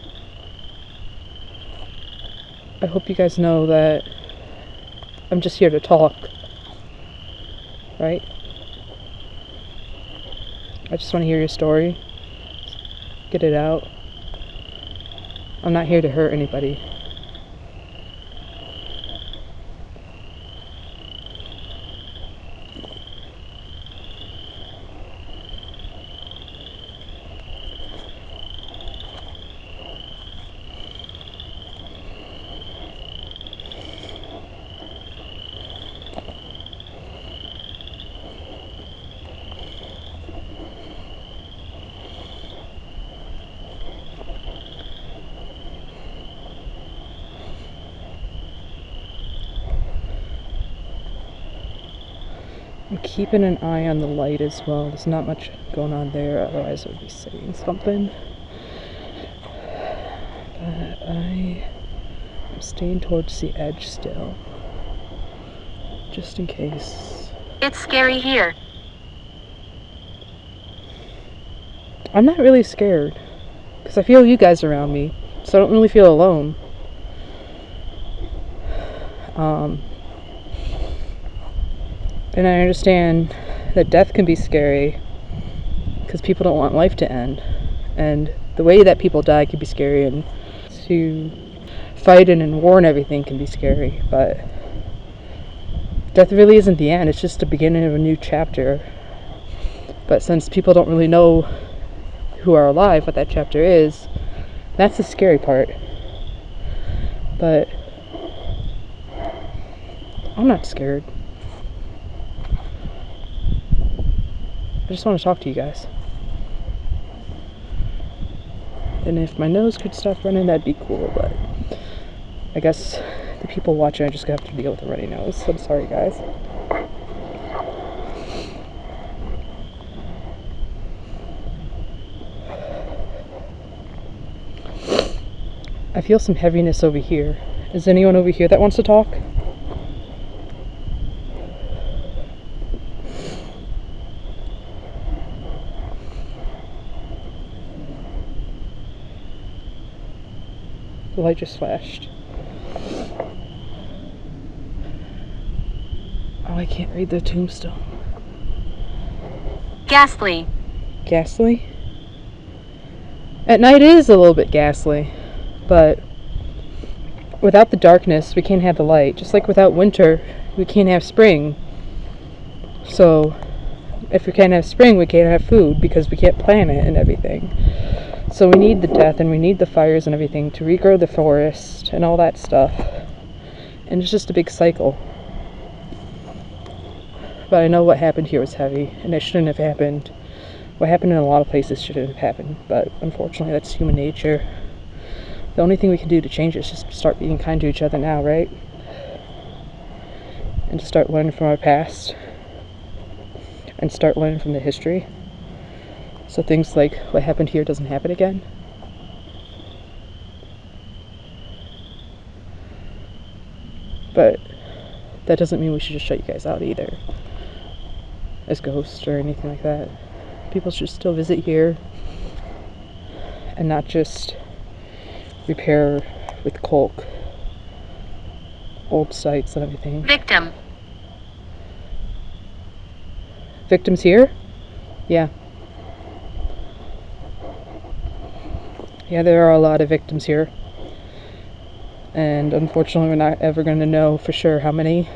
I hope you guys know that I'm just here to talk. Right? I just want to hear your story. Get it out. I'm not here to hurt anybody. I'm keeping an eye on the light as well. There's not much going on there, otherwise I would be saying something. But I am staying towards the edge still, just in case. It's scary here. I'm not really scared, because I feel you guys around me, so I don't really feel alone. And I understand that death can be scary because people don't want life to end, and the way that people die can be scary, and to fight in war and everything can be scary, but death really isn't the end. It's just the beginning of a new chapter. But since people don't really know who are alive what that chapter is, that's the scary part. But I'm not scared. I just want to talk to you guys. And if my nose could stop running, that'd be cool, but I guess the people watching are just gonna have to deal with a runny nose. I'm sorry, guys. I feel some heaviness over here. Is anyone over here that wants to talk? The light just flashed. Oh, I can't read the tombstone. Ghastly. Ghastly? At night it is a little bit ghastly, but without the darkness, we can't have the light. Just like without winter, we can't have spring. So, if we can't have spring, we can't have food because we can't plant it and everything. So we need the death and we need the fires and everything to regrow the forest and all that stuff. And it's just a big cycle. But I know what happened here was heavy, and it shouldn't have happened. What happened in a lot of places shouldn't have happened, but unfortunately that's human nature. The only thing we can do to change it is just start being kind to each other now, right? And to start learning from our past. And start learning from the history. So things like what happened here doesn't happen again. But that doesn't mean we should just shut you guys out either. As ghosts or anything like that. People should still visit here. And not just repair with caulk old sites and everything. Victim. Victims here? Yeah. Yeah, there are a lot of victims here. And unfortunately we're not ever going to know for sure how many,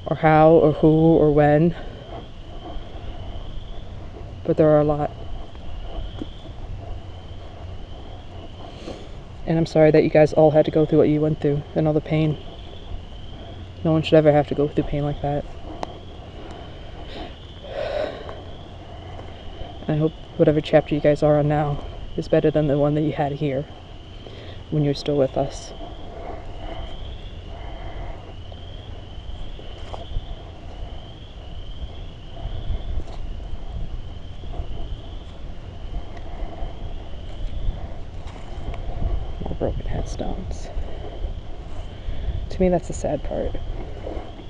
or how, or who, or when. But there are a lot. And I'm sorry that you guys all had to go through what you went through, and all the pain. No one should ever have to go through pain like that. I hope whatever chapter you guys are on now is better than the one that you had here when you're still with us. More broken headstones. To me, that's the sad part.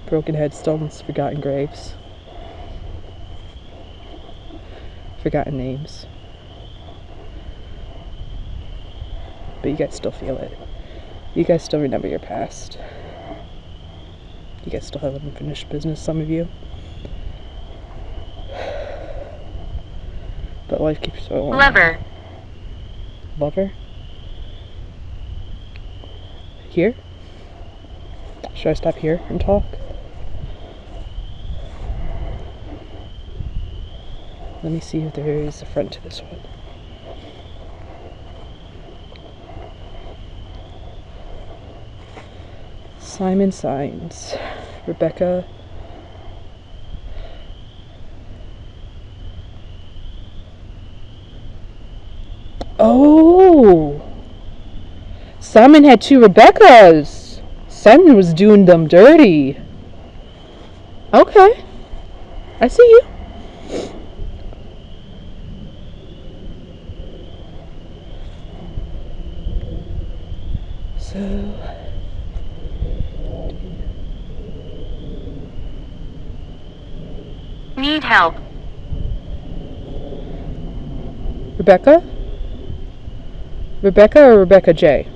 Broken headstones, forgotten graves, forgotten names. But you guys still feel it. You guys still remember your past. You guys still have unfinished business, some of you. But life keeps going. Lever. Lover? Here? Should I stop here and talk? Let me see if there is a front to this one. Simon Signs. Rebecca. Oh! Simon had 2 Rebeccas! Simon was doing them dirty. Okay. I see you. So... Need help. Rebecca? Rebecca or Rebecca J?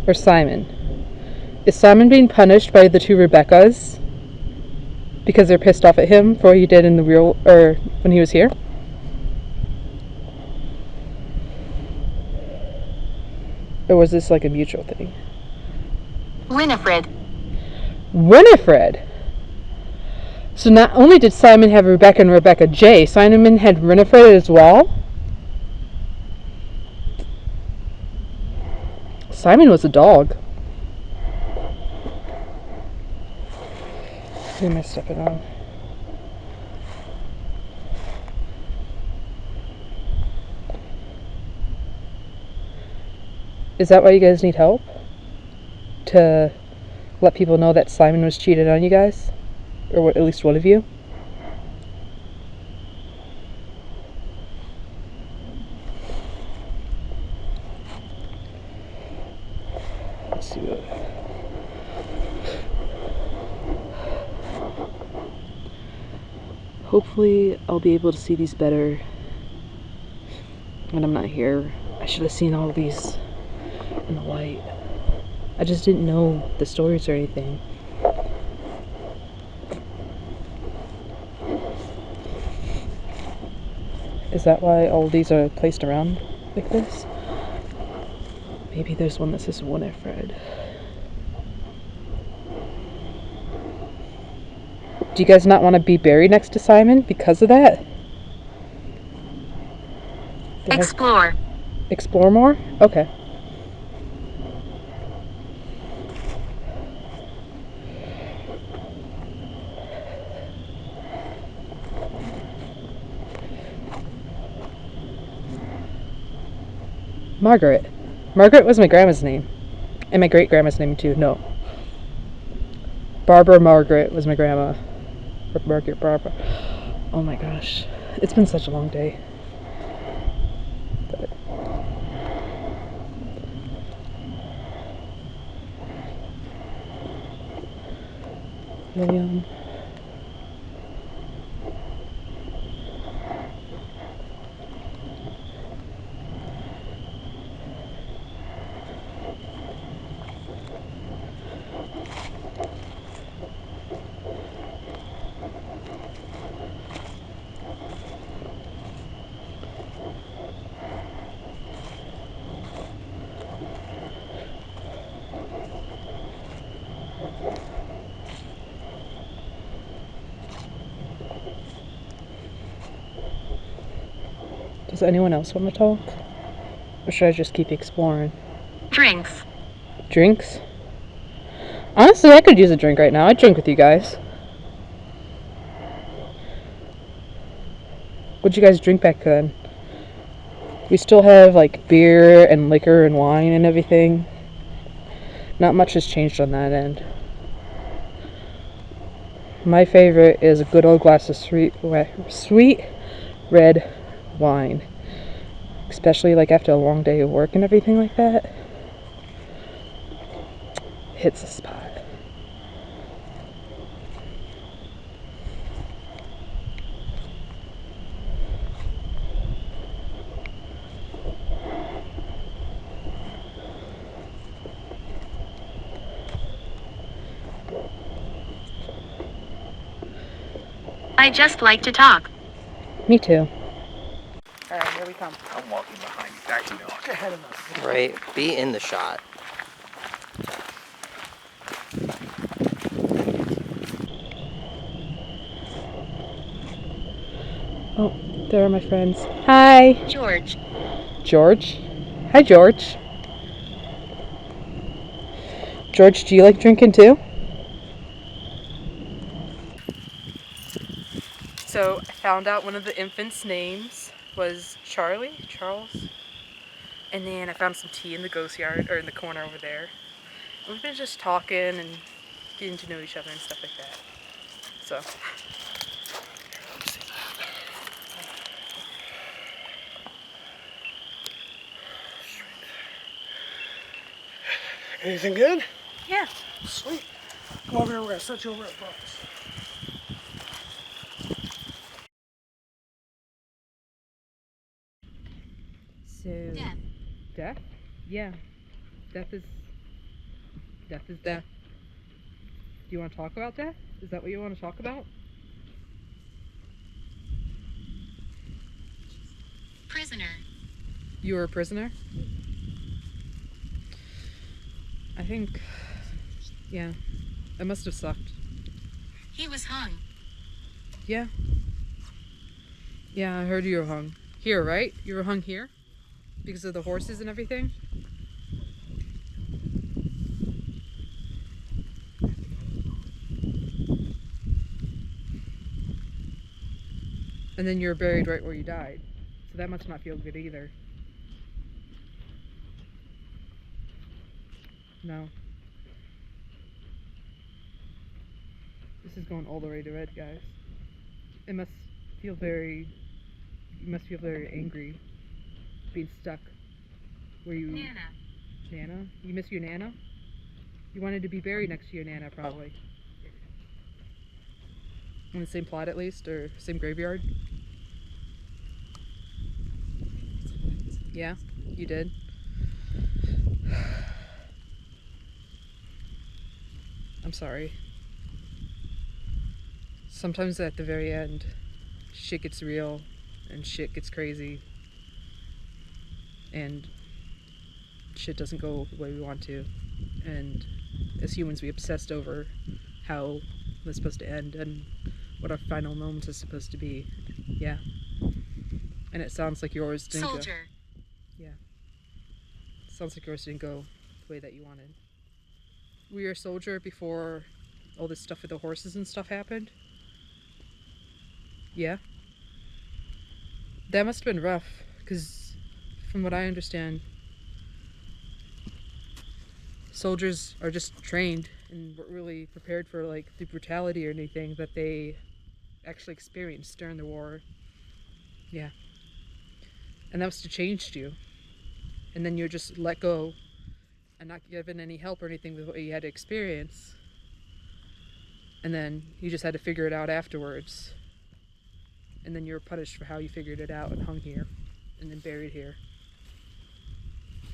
Or Simon? Is Simon being punished by the 2 Rebeccas? Because they're pissed off at him for what he did in the real, or when he was here? Or was this like a mutual thing? Winifred. Winifred! So not only did Simon have Rebecca and Rebecca J, Simon had Winifred as well? Simon was a dog. Who am I stepping on? Is that why you guys need help? To let people know that Simon was cheated on you guys? Or what, at least one of you? Let's see what... Hopefully I'll be able to see these better when I'm not here. I should have seen all of these in the light. I just didn't know the stories or anything. Is that why all of these are placed around like this? Maybe there's one that says Winifred. Do you guys not want to be buried next to Simon because of that? Explore. Explore more? Okay. Margaret. Margaret was my grandma's name. And my great-grandma's name too. No. Barbara Margaret was my grandma. Margaret Barbara. Oh my gosh. It's been such a long day. But William. Does anyone else want to talk? Or should I just keep exploring? Drinks. Drinks? Honestly, I could use a drink right now. I'd drink with you guys. What'd you guys drink back then? We still have like beer and liquor and wine and everything. Not much has changed on that end. My favorite is a good old glass of sweet red wine. Especially like after a long day of work and everything like that. Hits the spot. I just like to talk. Me too. All right, here we come. I'm walking behind you. Back to you. Walk ahead of us. Right? Be in the shot. Oh, there are my friends. Hi. George. George? Hi, George. George, do you like drinking too? So I found out one of the infants' names was Charles. And then I found some tea in the ghost yard, or in the corner over there. We've been just talking and getting to know each other and stuff like that. So. Anything good? Yeah. Sweet. Come over here, we're gonna set you over at Buck's. So. Death. Death? Yeah. Death is death. Do you want to talk about death? Is that what you want to talk about? Prisoner. You were a prisoner? I think, yeah, it must have sucked. He was hung. Yeah. Yeah, I heard you were hung. Here, right? You were hung here? Because of the horses and everything? And then you were buried right where you died. So that must not feel good either. No. This is going all the way to red, guys. It must feel very... You must feel very angry being stuck where you... Nana. Nana? You miss your Nana? You wanted to be buried next to your Nana, probably. In the same plot, at least, or same graveyard? Yeah, you did. I'm sorry. Sometimes at the very end, shit gets real and shit gets crazy and shit doesn't go the way we want to. And as humans, we obsessed over how it's supposed to end and what our final moment is supposed to be. Yeah. And it sounds like yours didn't go. Soldier. Yeah. Sounds like yours didn't go the way that you wanted. Were you a soldier before all this stuff with the horses and stuff happened? Yeah. That must have been rough, because from what I understand, soldiers are just trained and weren't really prepared for like the brutality or anything that they actually experienced during the war. Yeah. And that must have changed you. And then you're just let go and not given any help or anything with what you had to experience. And then you just had to figure it out afterwards. And then you were punished for how you figured it out and hung here and then buried here.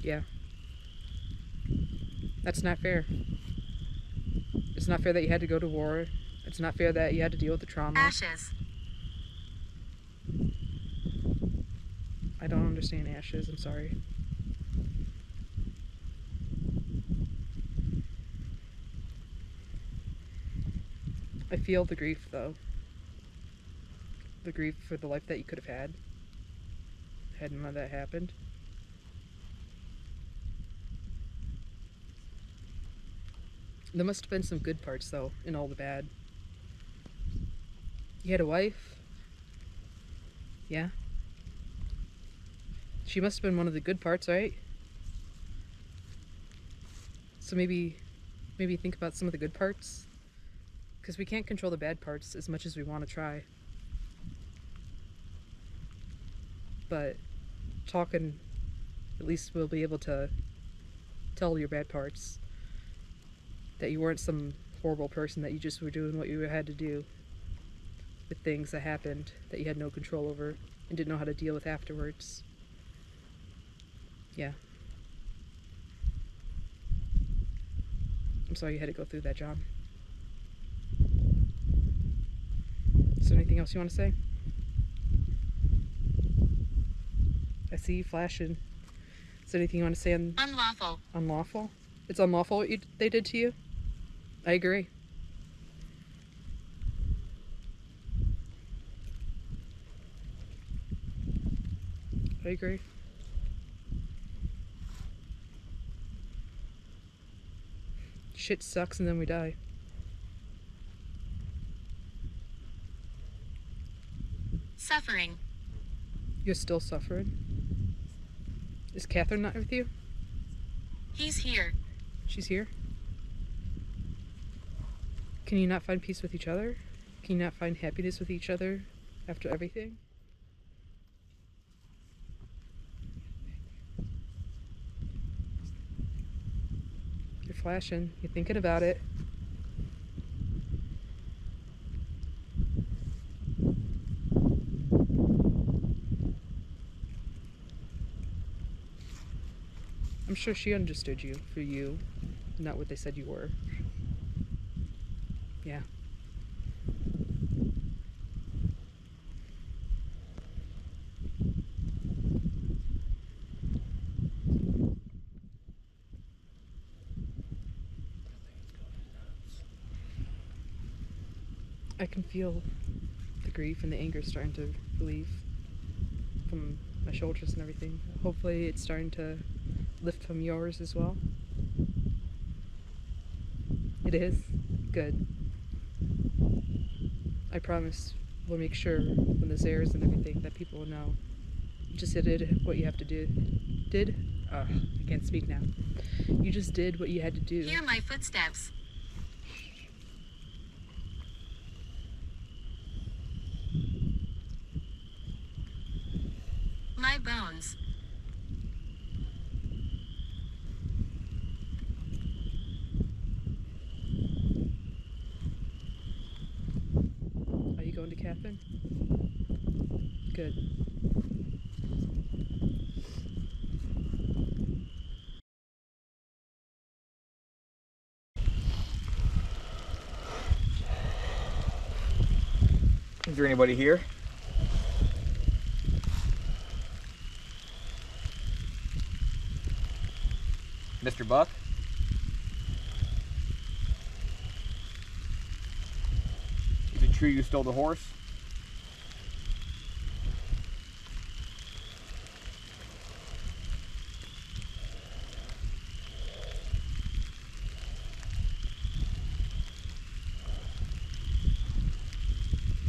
Yeah. That's not fair. It's not fair that you had to go to war. It's not fair that you had to deal with the trauma. Ashes. I don't understand ashes, I'm sorry. I feel the grief though. The grief for the life that you could have had none of that happened. There must have been some good parts though in all the bad. You had a wife. Yeah. She must have been one of the good parts, right? So maybe think about some of the good parts. Because we can't control the bad parts as much as we want to try. But talking, at least we'll be able to tell your bad parts. That you weren't some horrible person, that you just were doing what you had to do with things that happened that you had no control over and didn't know how to deal with afterwards. Yeah. I'm sorry you had to go through that, John. Is there anything else you want to say? I see you flashing. Is there anything you want to say on... Unlawful. Unlawful? It's unlawful what they did to you? I agree. I agree. Shit sucks and then we die. Suffering. You're still suffering? Is Catherine not with you? He's here. She's here? Can you not find peace with each other? Can you not find happiness with each other after everything? You're flashing. You're thinking about it. I'm sure she understood you for you, not what they said you were. Yeah. I can feel the grief and the anger starting to relieve from my shoulders and everything. Hopefully it's starting to lift from yours as well. It is? Good. I promise we'll make sure when this airs and everything that people will know. You just did what you have to do. Did? I can't speak now. You just did what you had to do. Hear my footsteps. My bones. Are you going to Catherine? Good. Is there anybody here? Mr. Buck? Is it true you stole the horse?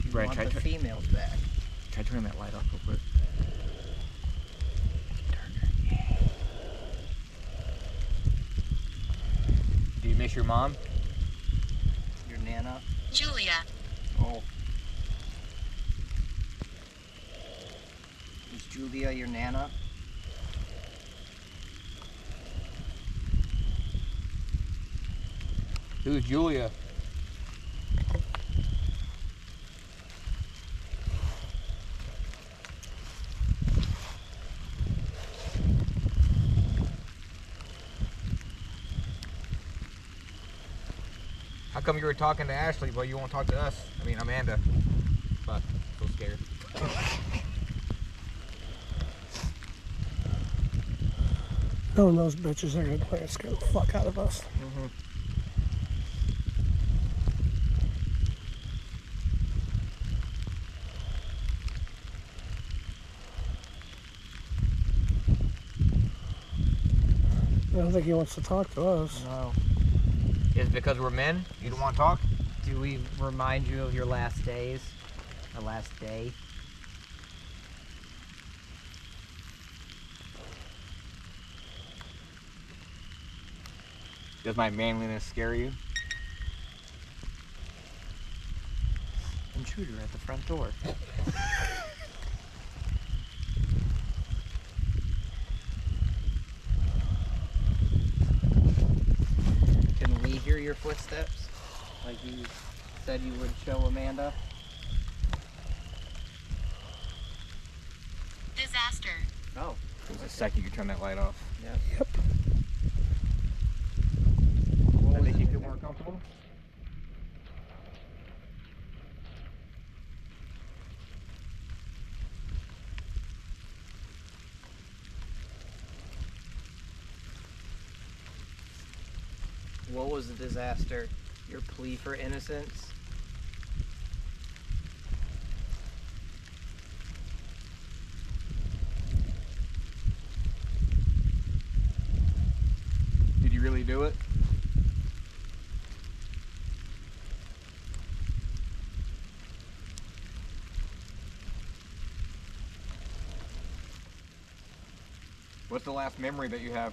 You want the females back. Try turning that light off real quick. Do you miss your mom? Your Nana. Julia. Oh. Is Julia your Nana? Who's Julia? How come you were talking to Ashley, but you won't talk to us? I mean, Amanda. Fuck, so scared. Knowing those bitches are gonna play and scare the fuck out of us. Mm-hmm. I don't think he wants to talk to us. No. Is it because we're men? You don't want to talk? Do we remind you of your last days? Or last day? Does my manliness scare you? Intruder at the front door. Can we hear your footsteps? Like you said you would show Amanda? Disaster. Oh. Just a second, you turn that light off. Yep. I think you feel more comfortable. What was the disaster? Your plea for innocence? Did you really do it? What's the last memory that you have?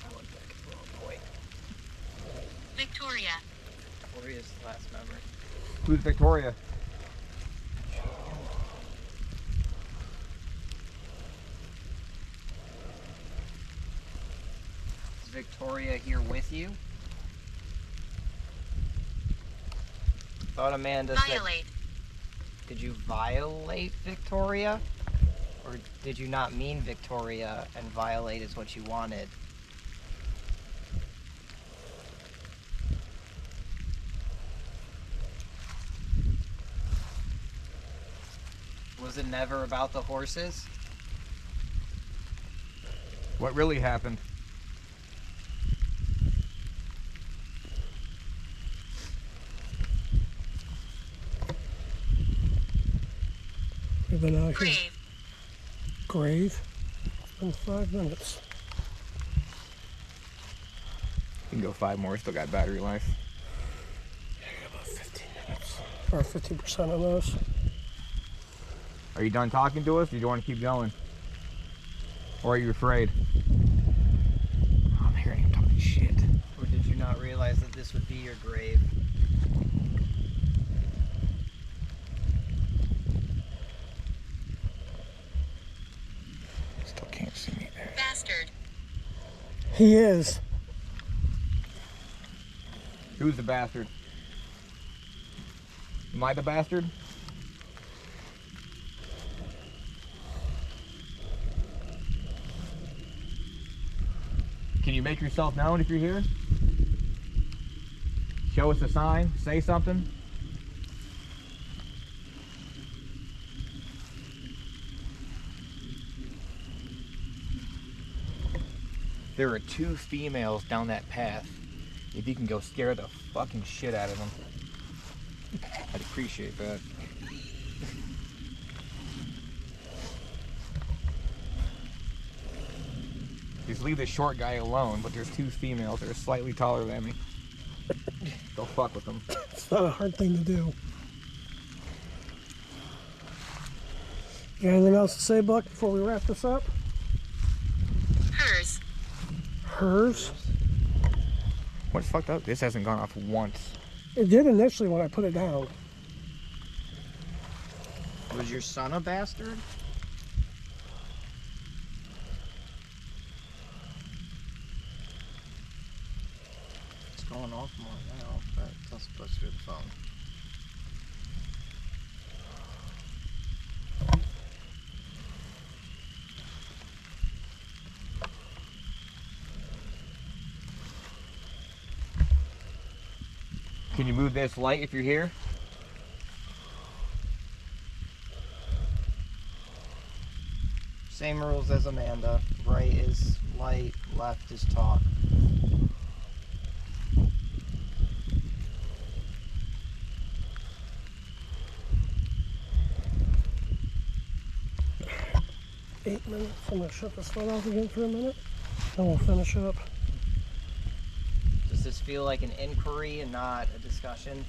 I went back at the wrong point. Victoria. Victoria's last memory. Who's Victoria? Is Victoria here with you? Thought Amanda said... Did you violate Victoria? Or did you not mean Victoria and violate is what you wanted? Was it never about the horses? What really happened? We've been out here. Grave. It's been 5 minutes. You can go 5 more, still got battery life. Yeah, I got about 15 minutes. Or 50% of those. Are you done talking to us, or do you want to keep going? Or are you afraid? Oh, I'm hearing him talking shit. Or did you not realize that this would be your grave? Still can't see me there. Bastard. He is. Who's the bastard? Am I the bastard? Can you make yourself known if you're here? Show us a sign, say something. There are 2 females down that path. If you can go scare the fucking shit out of them, I'd appreciate that. Just leave the short guy alone, but there's 2 females that are slightly taller than me. Don't fuck with them. It's not a hard thing to do. You got anything else to say, Buck, before we wrap this up? Hers. Hers? What's fucked up? This hasn't gone off once. It did initially when I put it down. Was your son a bastard? It's going off more now, but it's not supposed to be the phone. Can you move this light if you're here? Same rules as Amanda. Right is light, left is talk. Eight minutes. I'm going to shut this light off again for a minute. Then we'll finish up. Does this feel like an inquiry and not a discussion?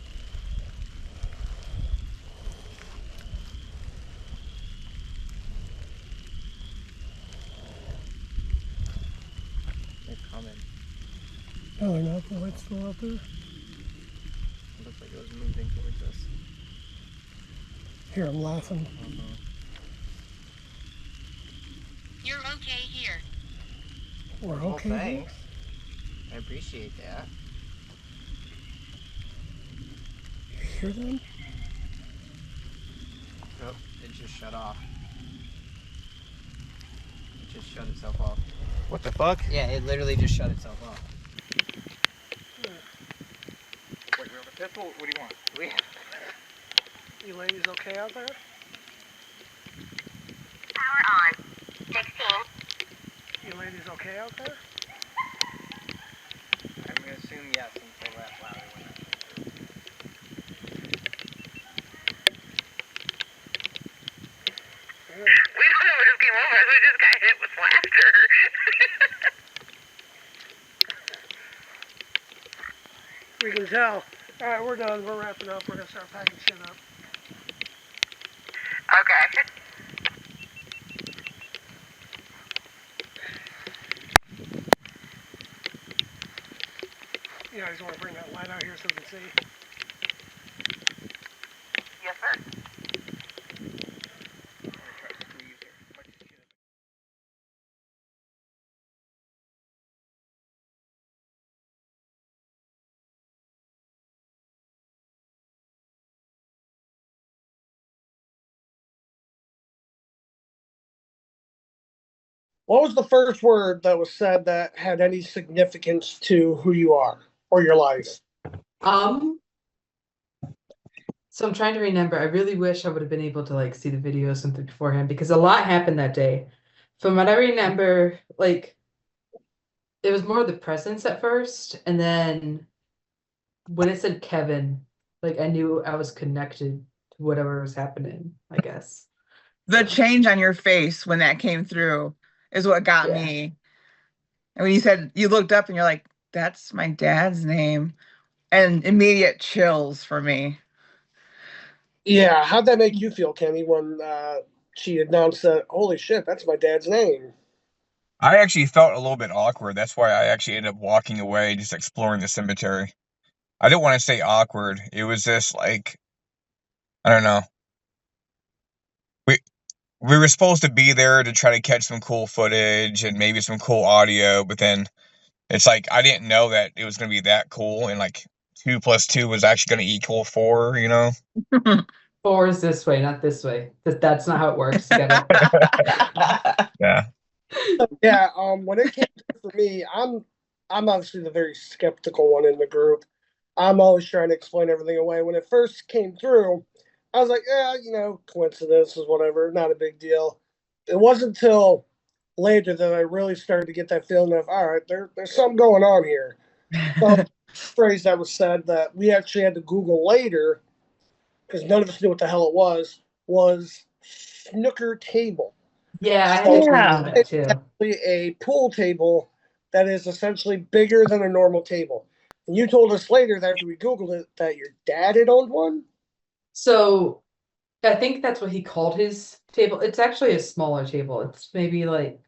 No, they're not. The light's still out there. It looked like it was moving towards us. Here, I'm laughing. You're okay here. We're Well, okay here? thanks. I appreciate that. You hear them? Oh, it just shut off. It just shut itself off. What the fuck? Yeah, it literally just shut itself off. Wait, we have a pistol? What do you want? We You ladies okay out there? Power on. 16. You ladies okay out there? I'm gonna assume yes until that louder when that comes through. We don't know what just came over us. We just got hit with laughter. We can tell. All right, we're done. We're wrapping up. We're gonna start packing shit up. Okay. You guys want to bring that light out here so we can see? Yes, sir. What was the first word that was said that had any significance to who you are or your life? Um, so I'm trying to remember. I really wish I would have been able to like see the video or something beforehand because a lot happened that day. From what I remember, like it was more of the presence at first, and then when it said Kevin, like I knew I was connected to whatever was happening, I guess. The change on your face when that came through is what got Yeah. me. And when you said you looked up and you're like, that's my dad's name. And immediate chills for me. Yeah, how'd that make you feel, Kenny, when she announced that, holy shit, that's my dad's name? I actually felt a little bit awkward. That's why I actually ended up walking away, just exploring the cemetery. I didn't want to say awkward. It was just like, I don't know. We we were supposed to be there to try to catch some cool footage and maybe some cool audio, but then it's like I didn't know that it was gonna be that cool and like 2 plus 2 was actually gonna equal 4, you know? 4 is this way, not this way. That's not how it works. You gotta. Yeah. Yeah, when it came to for me, I'm obviously the very skeptical one in the group. I'm always trying to explain everything away. When it first came through, I was like, yeah, coincidences, whatever, not a big deal. It wasn't until later that I really started to get that feeling of, all right, there's something going on here. So, phrase that was said that we actually had to Google later because none of us knew what the hell it was snooker table. Yeah, I had Oh, to yeah. remember that too. A pool table that is essentially bigger than a normal table. And you told us later that after we Googled it that your dad had owned one. So I think that's what he called his table. It's actually a smaller table. It's maybe like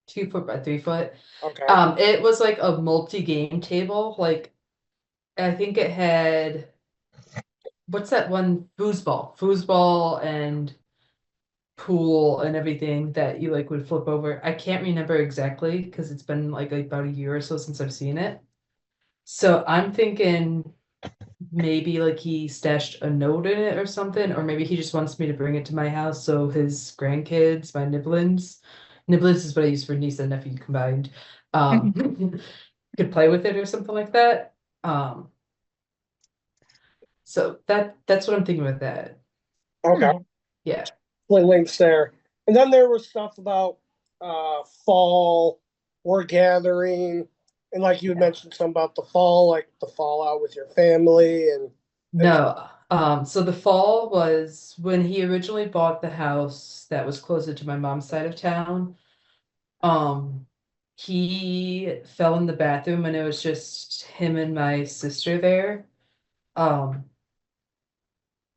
2 foot by 3 foot. Okay. It was like a multi-game table. Like I think it had what's that one? Foosball and pool and everything that you like would flip over. I can't remember exactly because it's been like about a year or so since I've seen it. So I'm thinking maybe like he stashed a note in it or something, or maybe he just wants me to bring it to my house so his grandkids, my nibblins is what I use for niece and nephew combined, could play with it or something like that. So that's what I'm thinking with that. Okay. Yeah. Links there. And then there was stuff about fall, we're gathering, and like you had mentioned some about the fall, like the fallout with your family and No. So the fall was when he originally bought the house that was closer to my mom's side of town. He fell in the bathroom and it was just him and my sister there. Um,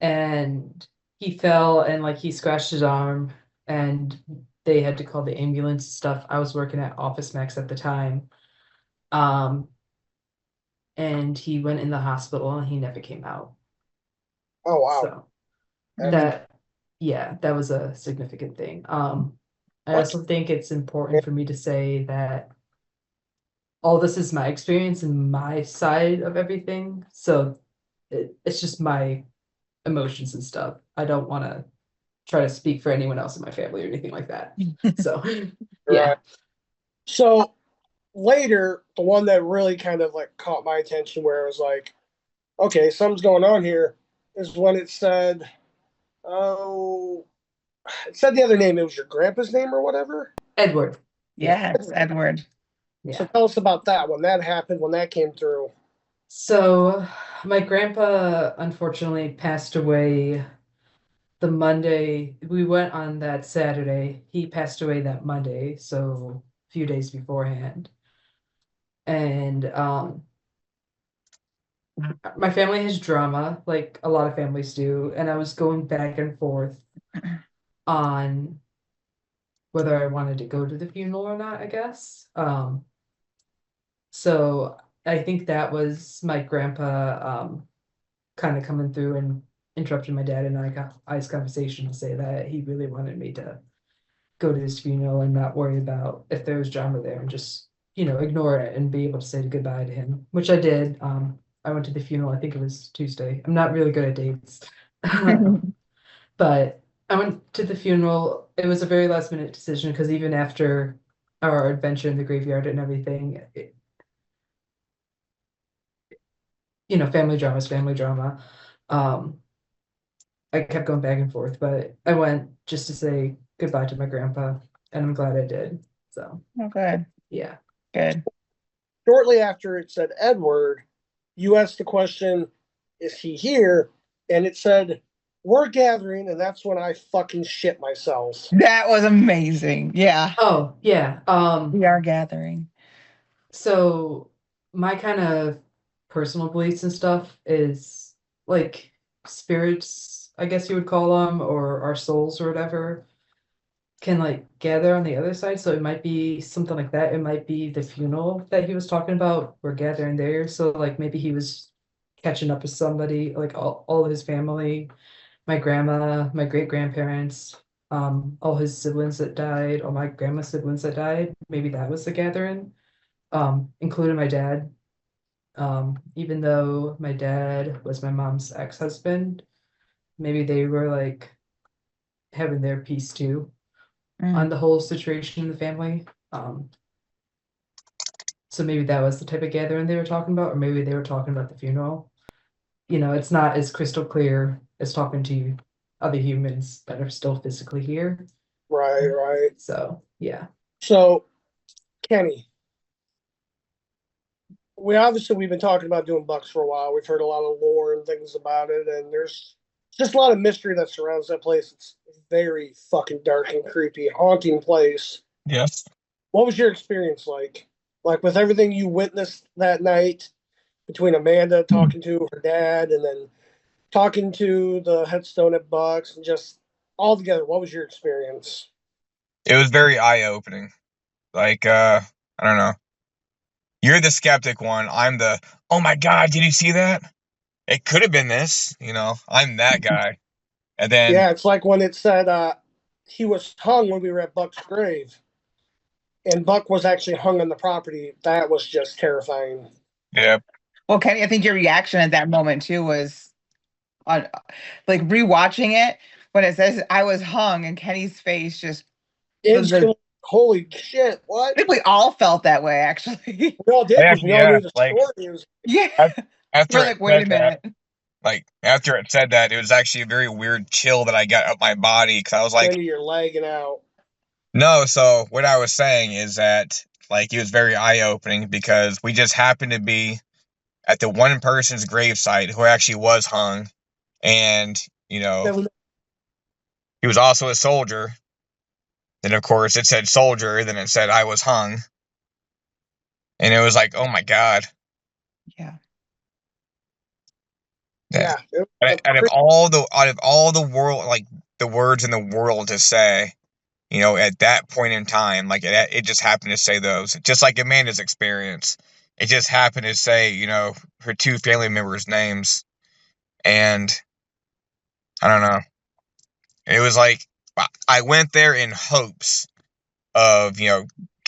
and he fell and like he scratched his arm and they had to call the ambulance and stuff. I was working at Office Max at the time. and he went in the hospital and he never came out. Oh wow. So That's- that, yeah, that was a significant thing. I What? also think it's important for me to say that all this is my experience and my side of everything. So it's just my emotions and stuff. I don't want to try to speak for anyone else in my family or anything like that. So, yeah. Right. So later, the one that really kind of like caught my attention, where it was like, okay, something's going on here, is when it said, oh, it said the other name. It was your grandpa's name or whatever. Edward. Yes, Edward. So Yeah. tell us about that when that happened, when that came through. So my grandpa unfortunately passed away the Monday. We went on that Saturday. He passed away that Monday, so a few days beforehand. And my family has drama, like a lot of families do, and I was going back and forth on whether I wanted to go to the funeral or not, I guess. So I think that was my grandpa kind of coming through and interrupting my dad and I's conversation to say that he really wanted me to go to his funeral and not worry about if there was drama there and just, ignore it and be able to say goodbye to him, which I did. I went to the funeral, I think it was Tuesday. I'm not really good at dates. But I went to the funeral. It was a very last minute decision because even after our adventure in the graveyard and everything, family drama is family drama. I kept going back and forth, but I went just to say goodbye to my grandpa, and I'm glad I did. So, Oh, good. yeah. Good. Shortly after it said Edward, you asked the question, is he here? And it said, we're gathering, and that's when I fucking shit myself. That was amazing. Yeah. Oh, yeah. We are gathering. So my kind of personal beliefs and stuff is like spirits, I guess you would call them, or our souls or whatever, can like gather on the other side. So it might be something like that. It might be the funeral that he was talking about. We're gathering there. So like maybe he was catching up with somebody, like all of his family, my grandma, my great grandparents, all his siblings that died, all my grandma's siblings that died. Maybe that was the gathering, including my dad. Even though my dad was my mom's ex-husband, maybe they were like having their piece too on the whole situation in the family. So maybe that was the type of gathering they were talking about, or maybe they were talking about the funeral. It's not as crystal clear as talking to other humans that are still physically here. Right, right. So, yeah. So, Kenny, we've been talking about doing bucks for a while. We've heard a lot of lore and things about it, and there's just a lot of mystery that surrounds that place. It's very fucking dark and creepy, haunting place. Yes. What was your experience like? Like with everything you witnessed that night, between Amanda talking to her dad and then talking to the headstone at Bucks, and just all together, what was your experience? It was very eye-opening. Like, I don't know. You're the skeptic one. I'm the, oh my God, did you see that? It could have been this, I'm that guy. And then, Yeah, it's like when it said he was hung when we were at Buck's grave, and Buck was actually hung on the property. That was just terrifying. yeah. Well, Kenny, I think your reaction at that moment too was on like rewatching it when it says I was hung and Kenny's face just Holy shit, what? I think we all felt that way actually. We all did because we all knew the like, story. Was, yeah. After We're like, wait a minute. After it said that, it was actually a very weird chill that I got up my body because I was like, Kenny, you're lagging out. no. So what I was saying is that it was very eye-opening because we just happened to be at the one person's gravesite who actually was hung, and he was also a soldier. Then of course it said soldier, then it said I was hung, and it was like, oh my God. Yeah. Yeah. Out of all the world, like the words in the world to say, at that point in time, it just happened to say those, just like Amanda's experience. it just happened to say, her two family members' names, and I don't know. It was like I went there in hopes of,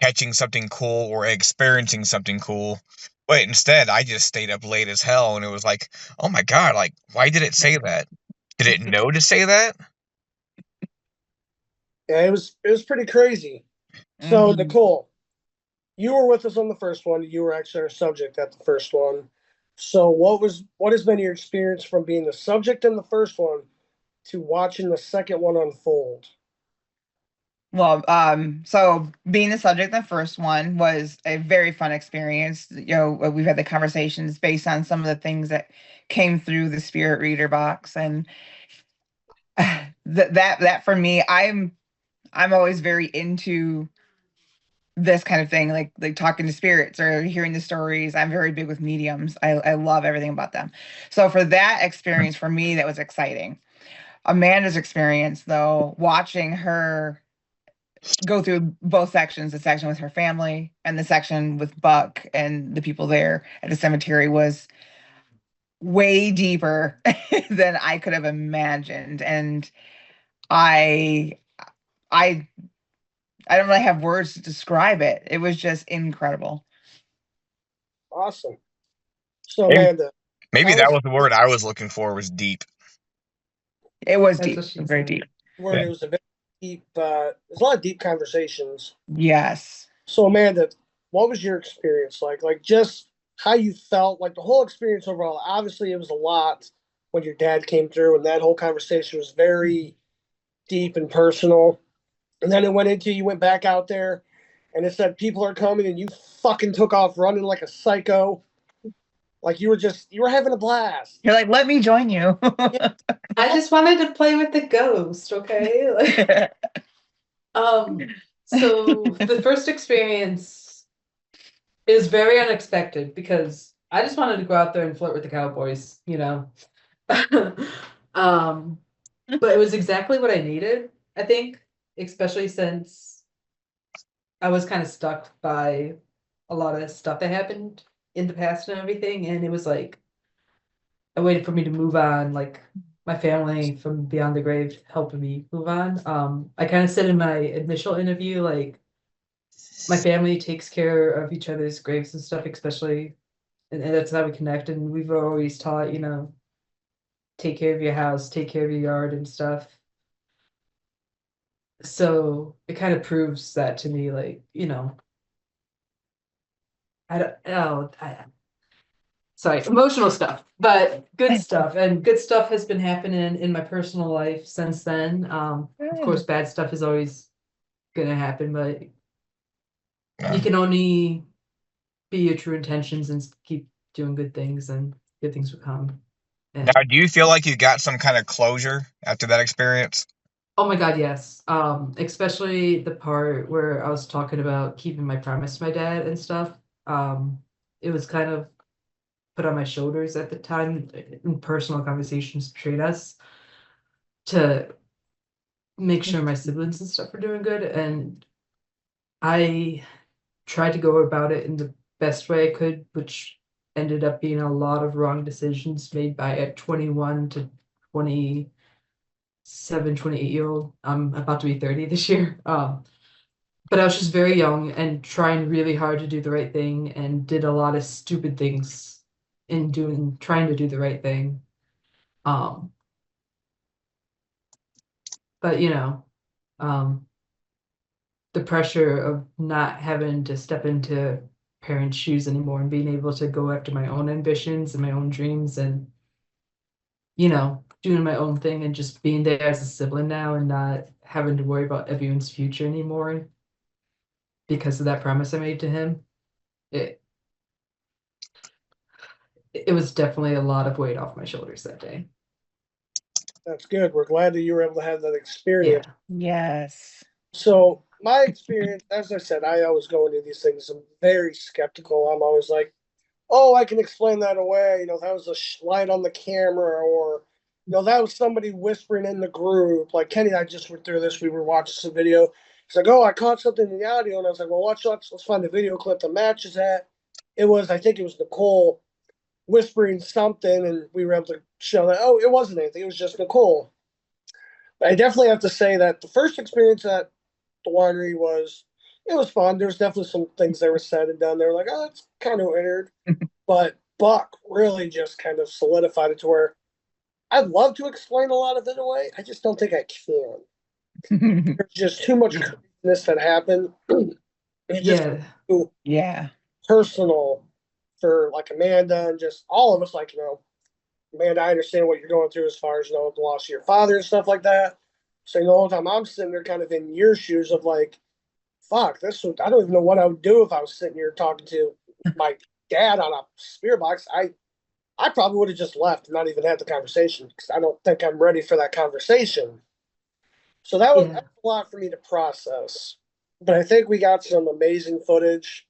catching something cool or experiencing something cool. But instead, I just stayed up late as hell, and it was like, oh my God, like, why did it say that? Did it know to say that? Yeah, it was pretty crazy. So Nicole, you were with us on the first one. You were actually our subject at the first one. So what has been your experience from being the subject in the first one to watching the second one unfold? Well, so being the subject in the first one was a very fun experience. We've had the conversations based on some of the things that came through the spirit reader box, and that for me, I'm always very into this kind of thing, like talking to spirits or hearing the stories. I'm very big with mediums. I love everything about them. So for that experience, for me, that was exciting. Amanda's experience, though, watching her go through both sections, the section with her family and the section with Buck and the people there at the cemetery, was way deeper than I could have imagined. And I I I don't really have words to describe it. It was just incredible. Awesome. So Maybe, Amanda, maybe tell that us was the word I was looking for, was deep. It was That's deep, what she very said. deep. word. It was a very deep. There's a lot of deep conversations. Yes. So Amanda, what was your experience like? Like just how you felt, like the whole experience overall. Obviously, it was a lot when your dad came through, and that whole conversation was very deep and personal. And then it went into you went back out there, and it said people are coming, and you fucking took off running like a psycho. Like you were having a blast. You're like, let me join you. Yeah. I just wanted to play with the ghost, okay? Like, so the first experience is very unexpected because I just wanted to go out there and flirt with the cowboys, you know. um, but it was exactly what I needed, I think, especially since I was kind of stuck by a lot of stuff that happened in the past and everything, and it was like a way for me to move on, like my family from beyond the grave helping me move on. I kind of said in my initial interview, like my family takes care of each other's graves and stuff, especially, and that's how we connect. And we've always taught, take care of your house, take care of your yard and stuff. So it kind of proves that to me, like, I don't know. Sorry, emotional stuff, but good stuff. And good stuff has been happening in my personal life since then. Of course, bad stuff is always gonna happen, but you can only be your true intentions and keep doing good things, and good things will come. And Now, do you feel like you got some kind of closure after that experience? oh my God, yes. Especially the part where I was talking about keeping my promise to my dad and stuff. It was kind of put on my shoulders at the time in personal conversations between us to make sure my siblings and stuff are doing good. And I tried to go about it in the best way I could, which ended up being a lot of wrong decisions made by a 21 to 27, 28-year-old. I'm about to be 30 this year. But I was just very young and trying really hard to do the right thing and did a lot of stupid things in trying to do the right thing. Um, but um, the pressure of not having to step into parents' shoes anymore and being able to go after my own ambitions and my own dreams and doing my own thing and just being there as a sibling now and not having to worry about everyone's future anymore because of that promise I made to him. It it was definitely a lot of weight off my shoulders that day. That's good. We're glad that you were able to have that experience. Yeah. Yes. So my experience, as I said, I always go into these things. I'm very skeptical. I'm always like, oh, I can explain that away. That was a light on the camera, or that was somebody whispering in the group. Like Kenny and I just went through this. We were watching some video. It's like, oh, I caught something in the audio, and I was like, well, let's find the video clip that matches that. I think it was Nicole whispering something, and we were able to show that, oh, it wasn't anything. It was just Nicole. But I definitely have to say that the first experience at the winery it was fun. There was definitely some things that were said and done. They were like, oh, it's kind of weird. But Buck really just kind of solidified it to where I'd love to explain a lot of it away. I just don't think I can. There's just too much craziness that happened. It's just too personal for like Amanda and just all of us. Like, Amanda, I understand what you're going through as far as, the loss of your father and stuff like that. So, the whole time I'm sitting there kind of in your shoes of like, fuck, I don't even know what I would do if I was sitting here talking to my dad on a spirit box. I probably would have just left and not even had the conversation because I don't think I'm ready for that conversation. So that's a lot for me to process. But I think we got some amazing footage.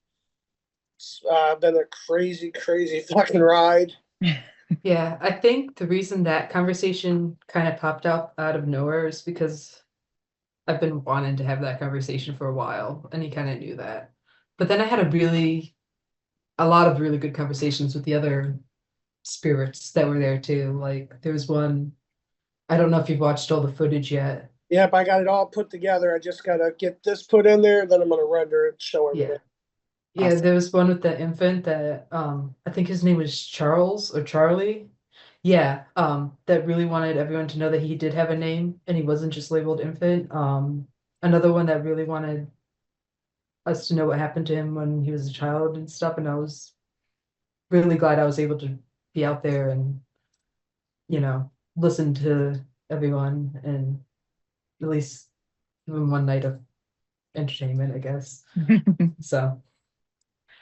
It's been a crazy, crazy fucking ride. Yeah, I think the reason that conversation kind of popped up out of nowhere is because I've been wanting to have that conversation for a while, and he kind of knew that. But then I had a lot of really good conversations with the other spirits that were there too. Like there was one, I don't know if you've watched all the footage yet. Yep, I got it all put together. I just gotta get this put in there, then I'm gonna render it, show everything. Yeah, there was one with the infant that I think his name was Charles or Charlie. Yeah, that really wanted everyone to know that he did have a name and he wasn't just labeled infant. Another one that really wanted us to know what happened to him when he was a child and stuff, and I was really glad I was able to be out there and, listen to everyone and at least give them one night of entertainment, I guess. So.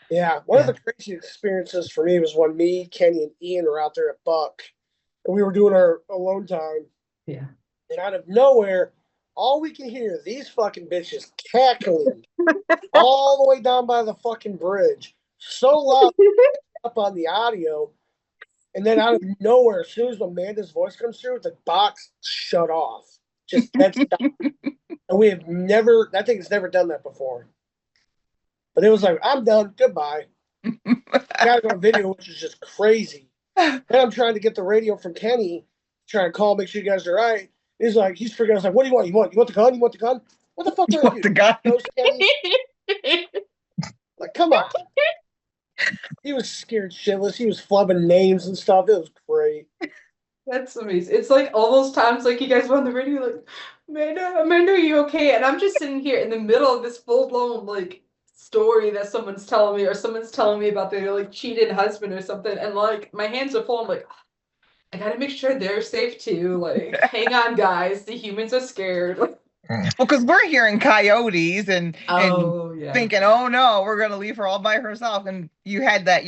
Yeah, one of the crazy experiences for me was when me, Kenny, and Ian were out there at Buck, and we were doing our alone time. Yeah. And out of nowhere, all we can hear is these fucking bitches cackling all the way down by the fucking bridge. So loud up on the audio. And then out of nowhere, as soon as Amanda's voice comes through, the box shut off. Just dead stop. And we have never, that thing has never done that before. But it was like, I'm done. Goodbye. Got it on video, which is just crazy. Then I'm trying to get the radio from Kenny, trying to call, make sure you guys are right. He's freaking out. I was like, what do you want? You want the gun? You want the gun? What the fuck do you want the gun? Like, come on. He was scared shitless. He was flubbing names and stuff. It was great. That's amazing. It's like all those times, like you guys were on the radio, like, Amanda, are you okay? And I'm just sitting here in the middle of this full blown like story that someone's telling me, or someone's telling me about their like cheated husband or something, and like my hands are full. I'm like, I gotta make sure they're safe too. Like, hang on, guys. The humans are scared. Well, because we're hearing coyotes and thinking, oh no, we're gonna leave her all by herself. And you had that,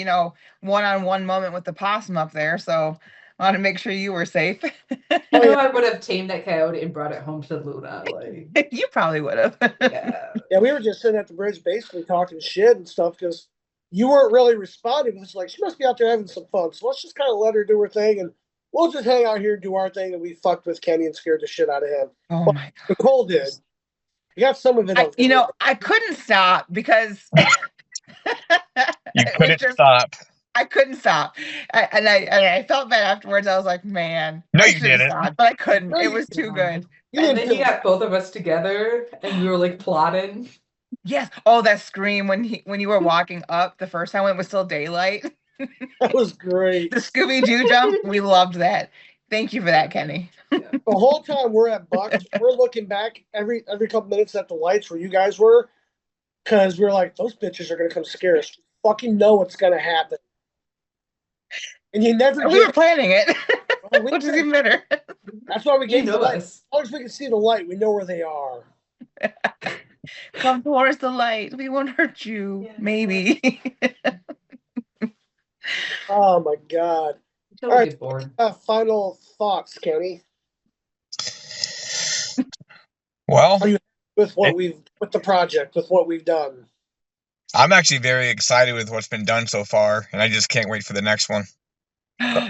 one-on-one moment with the possum up there, so I want to make sure you were safe. I would have tamed that coyote and brought it home to Luna. Like you probably would have. Yeah, we were just sitting at the bridge, basically talking shit and stuff because you weren't really responding. It's like she must be out there having some fun, so let's just kind of let her do her thing and we'll just hang out here and do our thing. And we fucked with Kenny and scared the shit out of him. Oh my God. Nicole did. You got some of it. I couldn't stop because you couldn't stop. I couldn't stop, and I felt bad afterwards. I was like, man, no, you didn't. Stopped, but I couldn't. It was too good. And then he got both of us together, and we were like plotting. Yes. Oh, that scream when you were walking up the first time when it was still daylight. That was great. The Scooby-Doo jump, we loved that. Thank you for that, Kenny. The whole time we're at Bucks, we're looking back every couple minutes at the lights where you guys were, because we were like, those bitches are gonna come scare us. We fucking know what's gonna happen. And you never. We were planning it, which is even better. That's why we gave the light. As long as we can see the light, we know where they are. Come towards the light. We won't hurt you. Yeah. Maybe. Oh my God! All right, final thoughts, Kenny. Well, are you with the project, with what we've done? I'm actually very excited with what's been done so far, and I just can't wait for the next one.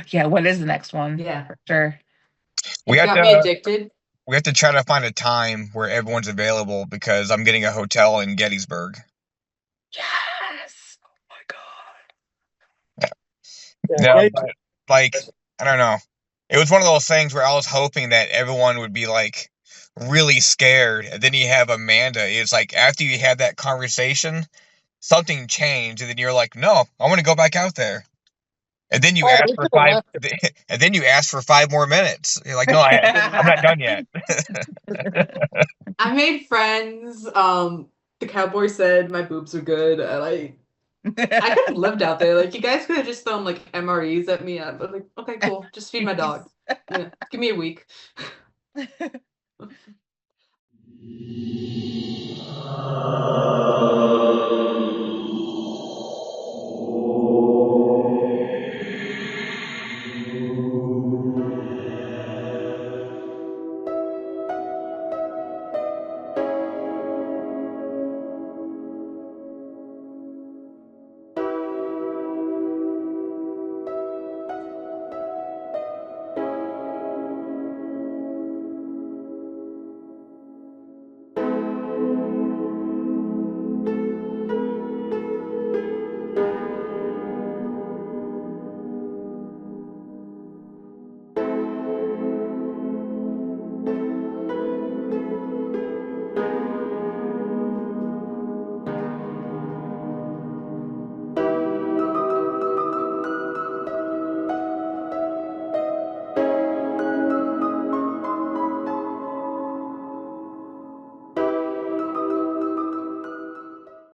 Yeah, what is the next one? Yeah, for sure. We have got me addicted. We have to try to find a time where everyone's available because I'm getting a hotel in Gettysburg. Yes. Oh my God. Yeah, but like I don't know. It was one of those things where I was hoping that everyone would be like really scared, and then you have Amanda. It's like after you had that conversation, something changed, and then you're like, "No, I want to go back out there." And then you Oh, ask we for could have five, left. and then you ask for 5 more minutes. You're like, "No, I'm not done yet." I made friends. The cowboy said my boobs are good. I could have lived out there. Like, you guys could have just thrown like MREs at me. I was like, okay, cool. Just feed my dog. Yeah, give me a week.